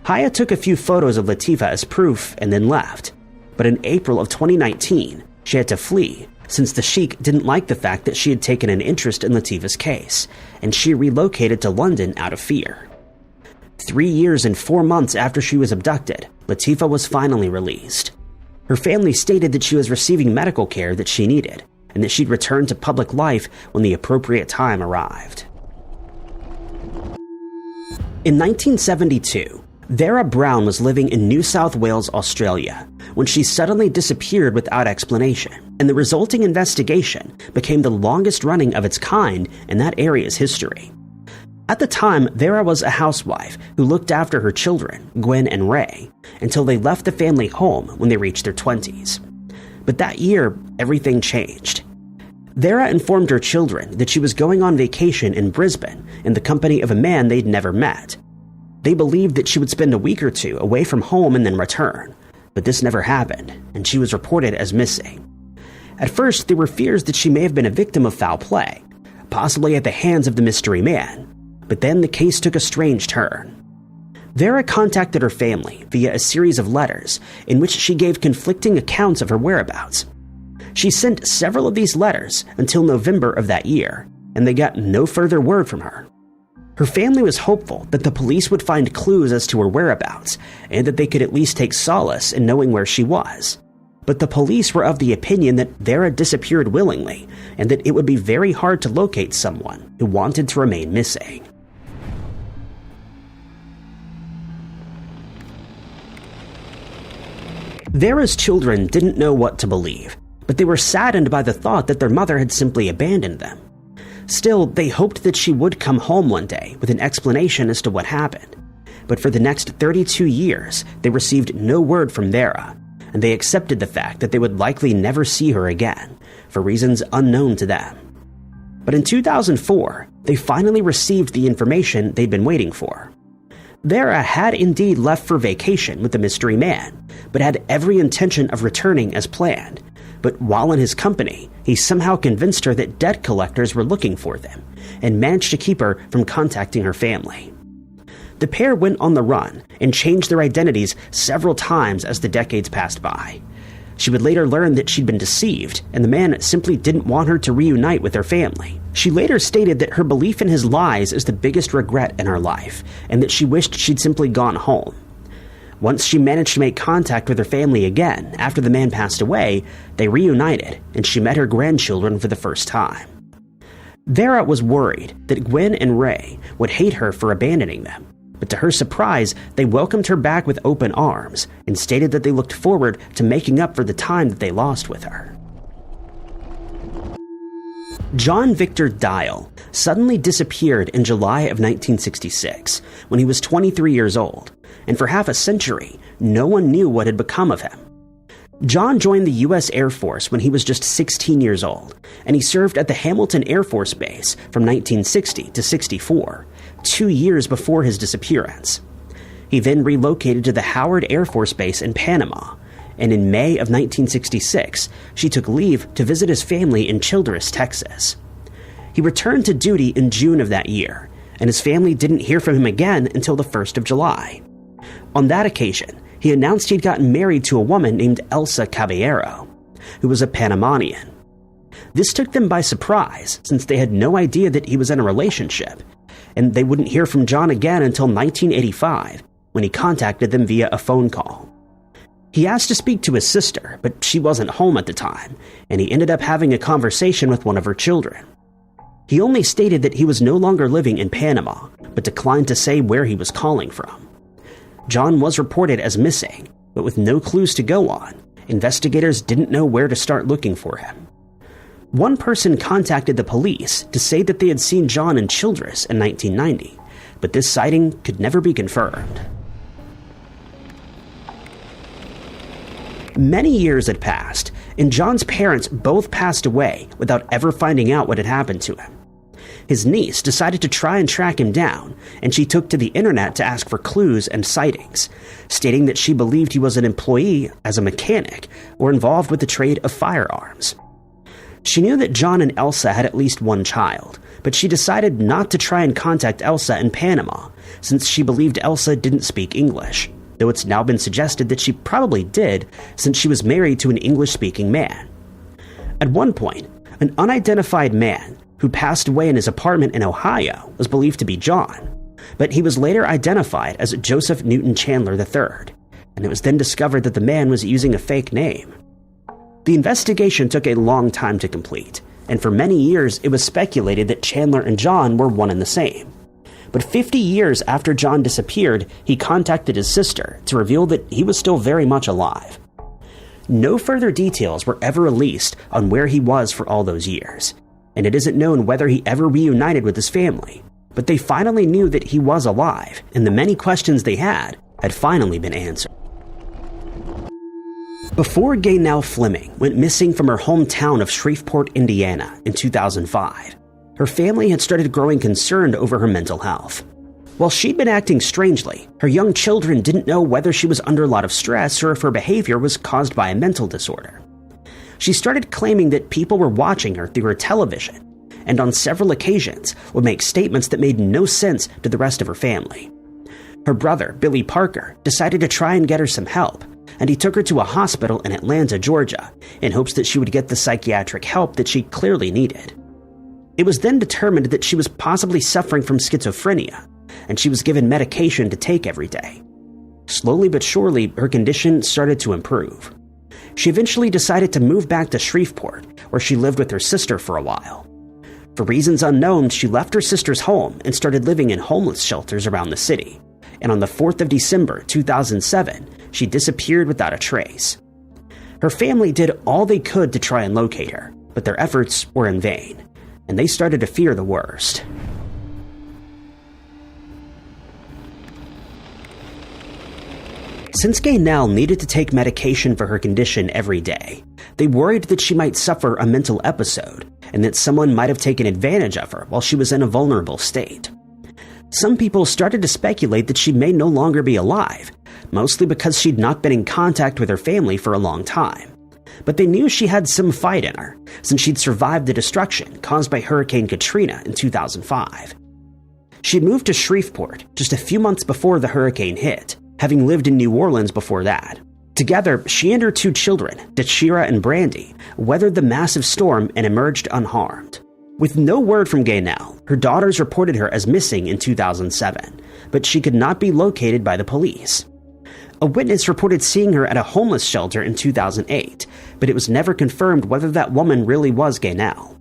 Hoia took a few photos of Latifah as proof and then left, but in April of 2019, she had to flee since the sheik didn't like the fact that she had taken an interest in Latifah's case, and she relocated to London out of fear. 3 years and 4 months after she was abducted, Latifah was finally released. Her family stated that she was receiving medical care that she needed, and that she'd return to public life when the appropriate time arrived. In 1972, Vera Brown was living in New South Wales, Australia, when she suddenly disappeared without explanation, and the resulting investigation became the longest running of its kind in that area's history. At the time, Vera was a housewife who looked after her children, Gwen and Ray, until they left the family home when they reached their 20s. But that year, everything changed. Vera informed her children that she was going on vacation in Brisbane in the company of a man they'd never met. They believed that she would spend a week or two away from home and then return, but this never happened, and she was reported as missing. At first, there were fears that she may have been a victim of foul play, possibly at the hands of the mystery man, but then the case took a strange turn. Vera contacted her family via a series of letters in which she gave conflicting accounts of her whereabouts. She sent several of these letters until November of that year, and they got no further word from her. Her family was hopeful that the police would find clues as to her whereabouts, and that they could at least take solace in knowing where she was. But the police were of the opinion that Vera disappeared willingly, and that it would be very hard to locate someone who wanted to remain missing. Vera's children didn't know what to believe, but they were saddened by the thought that their mother had simply abandoned them. Still, they hoped that she would come home one day with an explanation as to what happened. But for the next 32 years, they received no word from Vera, and they accepted the fact that they would likely never see her again, for reasons unknown to them. But in 2004, they finally received the information they'd been waiting for. Vera had indeed left for vacation with the mystery man, but had every intention of returning as planned. But while in his company, he somehow convinced her that debt collectors were looking for them, and managed to keep her from contacting her family. The pair went on the run and changed their identities several times as the decades passed by. She would later learn that she'd been deceived, and the man simply didn't want her to reunite with her family. She later stated that her belief in his lies is the biggest regret in her life, and that she wished she'd simply gone home. Once she managed to make contact with her family again after the man passed away, they reunited, and she met her grandchildren for the first time. Vera was worried that Gwen and Ray would hate her for abandoning them, but to her surprise, they welcomed her back with open arms and stated that they looked forward to making up for the time that they lost with her. John Victor Dial suddenly disappeared in July of 1966 when he was 23 years old, and for half a century, no one knew what had become of him. John joined the U.S. Air Force when he was just 16 years old, and he served at the Hamilton Air Force Base from 1960 to 64, 2 years before his disappearance. He then relocated to the Howard Air Force Base in Panama, and in May of 1966, she took leave to visit his family in Childress, Texas. He returned to duty in June of that year, and his family didn't hear from him again until the 1st of July. On that occasion, he announced he'd gotten married to a woman named Elsa Caballero, who was a Panamanian. This took them by surprise, since they had no idea that he was in a relationship, and they wouldn't hear from John again until 1985, when he contacted them via a phone call. He asked to speak to his sister, but she wasn't home at the time, and he ended up having a conversation with one of her children. He only stated that he was no longer living in Panama, but declined to say where he was calling from. John was reported as missing, but with no clues to go on, investigators didn't know where to start looking for him. One person contacted the police to say that they had seen John in Childress in 1990, but this sighting could never be confirmed. Many years had passed, and John's parents both passed away without ever finding out what had happened to him. his niece decided to try and track him down, and she took to the internet to ask for clues and sightings, stating that she believed he was an employee as a mechanic or involved with the trade of firearms. She knew that John and Elsa had at least one child, but she decided not to try and contact Elsa in Panama, since she believed Elsa didn't speak English, though it's now been suggested that she probably did, since she was married to an English-speaking man. At one point, an unidentified man who passed away in his apartment in Ohio was believed to be John, but he was later identified as Joseph Newton Chandler III, and it was then discovered that the man was using a fake name. The investigation took a long time to complete, and for many years it was speculated that Chandler and John were one and the same. But 50 years after John disappeared, he contacted his sister to reveal that he was still very much alive. No further details were ever released on where he was for all those years, and it isn't known whether he ever reunited with his family, but they finally knew that he was alive, and the many questions they had finally been answered. Before Gayel Fleming went missing from her hometown of Shreveport, Indiana in 2005, her family had started growing concerned over her mental health. While she'd been acting strangely, her young children didn't know whether she was under a lot of stress or if her behavior was caused by a mental disorder. She started claiming that people were watching her through her television, and on several occasions would make statements that made no sense to the rest of her family. Her brother, Billy Parker, decided to try and get her some help, and he took her to a hospital in Atlanta, Georgia, in hopes that she would get the psychiatric help that she clearly needed. It was then determined that she was possibly suffering from schizophrenia, and she was given medication to take every day. Slowly but surely, her condition started to improve. She eventually decided to move back to Shreveport, where she lived with her sister for a while. For reasons unknown, she left her sister's home and started living in homeless shelters around the city, and on the 4th of December 2007, she disappeared without a trace. Her family did all they could to try and locate her, but their efforts were in vain, and they started to fear the worst. Since Gayel needed to take medication for her condition every day, they worried that she might suffer a mental episode and that someone might have taken advantage of her while she was in a vulnerable state. Some people started to speculate that she may no longer be alive, mostly because she'd not been in contact with her family for a long time. But they knew she had some fight in her, since she'd survived the destruction caused by Hurricane Katrina in 2005. She'd moved to Shreveport just a few months before the hurricane hit, having lived in New Orleans before that. Together, she and her two children, Dachira and Brandy, weathered the massive storm and emerged unharmed. With no word from Gayel, her daughters reported her as missing in 2007, but she could not be located by the police. A witness reported seeing her at a homeless shelter in 2008, but it was never confirmed whether that woman really was Gayel.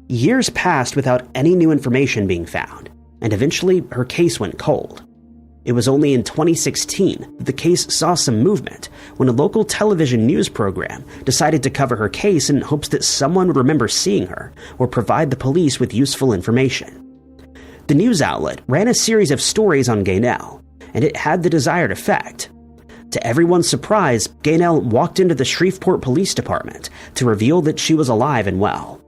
Years passed without any new information being found, and eventually her case went cold. It was only in 2016 that the case saw some movement when a local television news program decided to cover her case in hopes that someone would remember seeing her or provide the police with useful information. The news outlet ran a series of stories on Gayel, and it had the desired effect. To everyone's surprise, Gayel walked into the Shreveport Police Department to reveal that she was alive and well.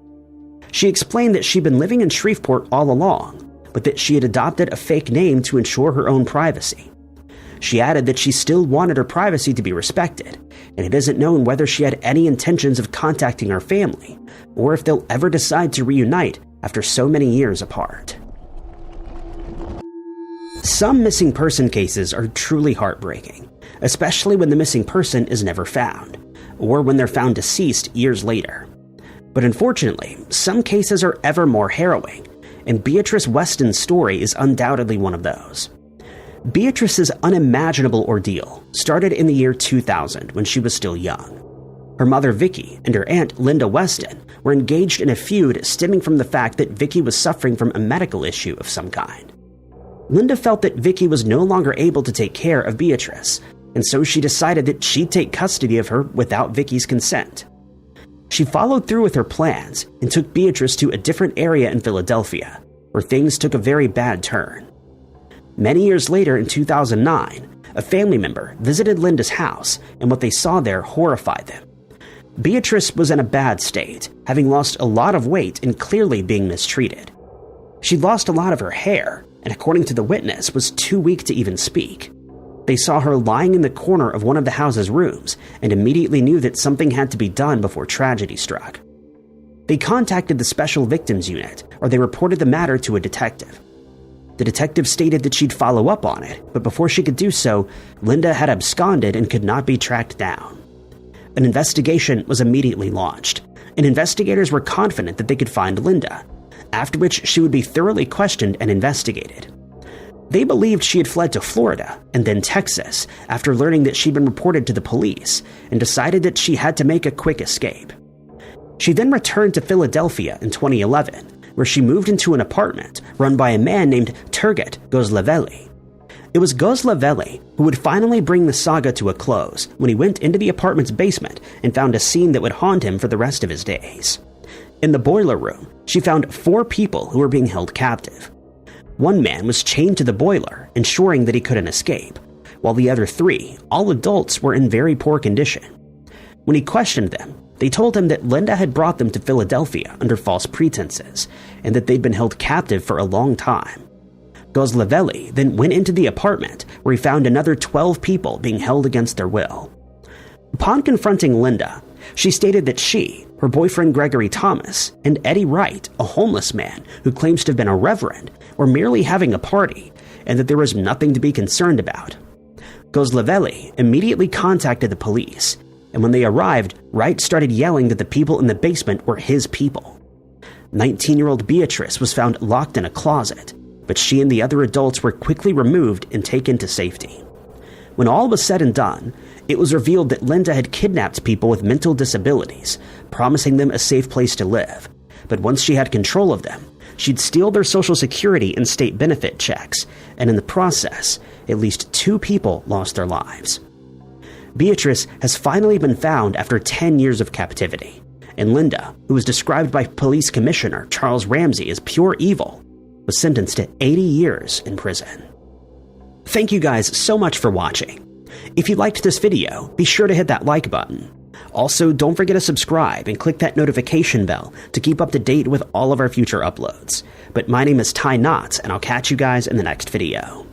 She explained that she'd been living in Shreveport all along, but that she had adopted a fake name to ensure her own privacy. She added that she still wanted her privacy to be respected, and it isn't known whether she had any intentions of contacting her family, or if they'll ever decide to reunite after so many years apart. Some missing person cases are truly heartbreaking, especially when the missing person is never found, or when they're found deceased years later. But unfortunately, some cases are ever more harrowing, and Beatrice Weston's story is undoubtedly one of those. Beatrice's unimaginable ordeal started in the year 2000 when she was still young. Her mother Vicky and her aunt Linda Weston were engaged in a feud stemming from the fact that Vicky was suffering from a medical issue of some kind. Linda felt that Vicky was no longer able to take care of Beatrice, and so she decided that she'd take custody of her without Vicky's consent. She followed through with her plans and took Beatrice to a different area in Philadelphia, where things took a very bad turn. Many years later, in 2009, a family member visited Linda's house, and what they saw there horrified them. Beatrice was in a bad state, having lost a lot of weight and clearly being mistreated. She'd lost a lot of her hair, and according to the witness, was too weak to even speak. They saw her lying in the corner of one of the house's rooms and immediately knew that something had to be done before tragedy struck. They contacted the Special Victims Unit, or they reported the matter to a detective. The detective stated that she'd follow up on it, but before she could do so, Linda had absconded and could not be tracked down. An investigation was immediately launched, and investigators were confident that they could find Linda, after which she would be thoroughly questioned and investigated. They believed she had fled to Florida and then Texas after learning that she'd been reported to the police and decided that she had to make a quick escape. She then returned to Philadelphia in 2011, where she moved into an apartment run by a man named Turgut Gozlaveli. It was Gozlaveli who would finally bring the saga to a close when he went into the apartment's basement and found a scene that would haunt him for the rest of his days. In the boiler room, she found 4 people who were being held captive. One man was chained to the boiler, ensuring that he couldn't escape, while the other 3, all adults, were in very poor condition. When he questioned them, they told him that Linda had brought them to Philadelphia under false pretenses, and that they'd been held captive for a long time. Gozlaveli then went into the apartment, where he found another 12 people being held against their will. Upon confronting Linda, she stated that she, her boyfriend Gregory Thomas, and Eddie Wright, a homeless man who claims to have been a reverend, were merely having a party, and that there was nothing to be concerned about. Gozlaveli immediately contacted the police, and when they arrived, Wright started yelling that the people in the basement were his people. 19-year-old Beatrice was found locked in a closet, but she and the other adults were quickly removed and taken to safety. When all was said and done, it was revealed that Linda had kidnapped people with mental disabilities, promising them a safe place to live. But once she had control of them, she'd steal their Social Security and state benefit checks, and in the process, at least 2 people lost their lives. Beatrice has finally been found after 10 years of captivity, and Linda, who was described by Police Commissioner Charles Ramsey as pure evil, was sentenced to 80 years in prison. Thank you guys so much for watching. If you liked this video, be sure to hit that like button. Also, don't forget to subscribe and click that notification bell to keep up to date with all of our future uploads. But my name is Ty Knotts, and I'll catch you guys in the next video.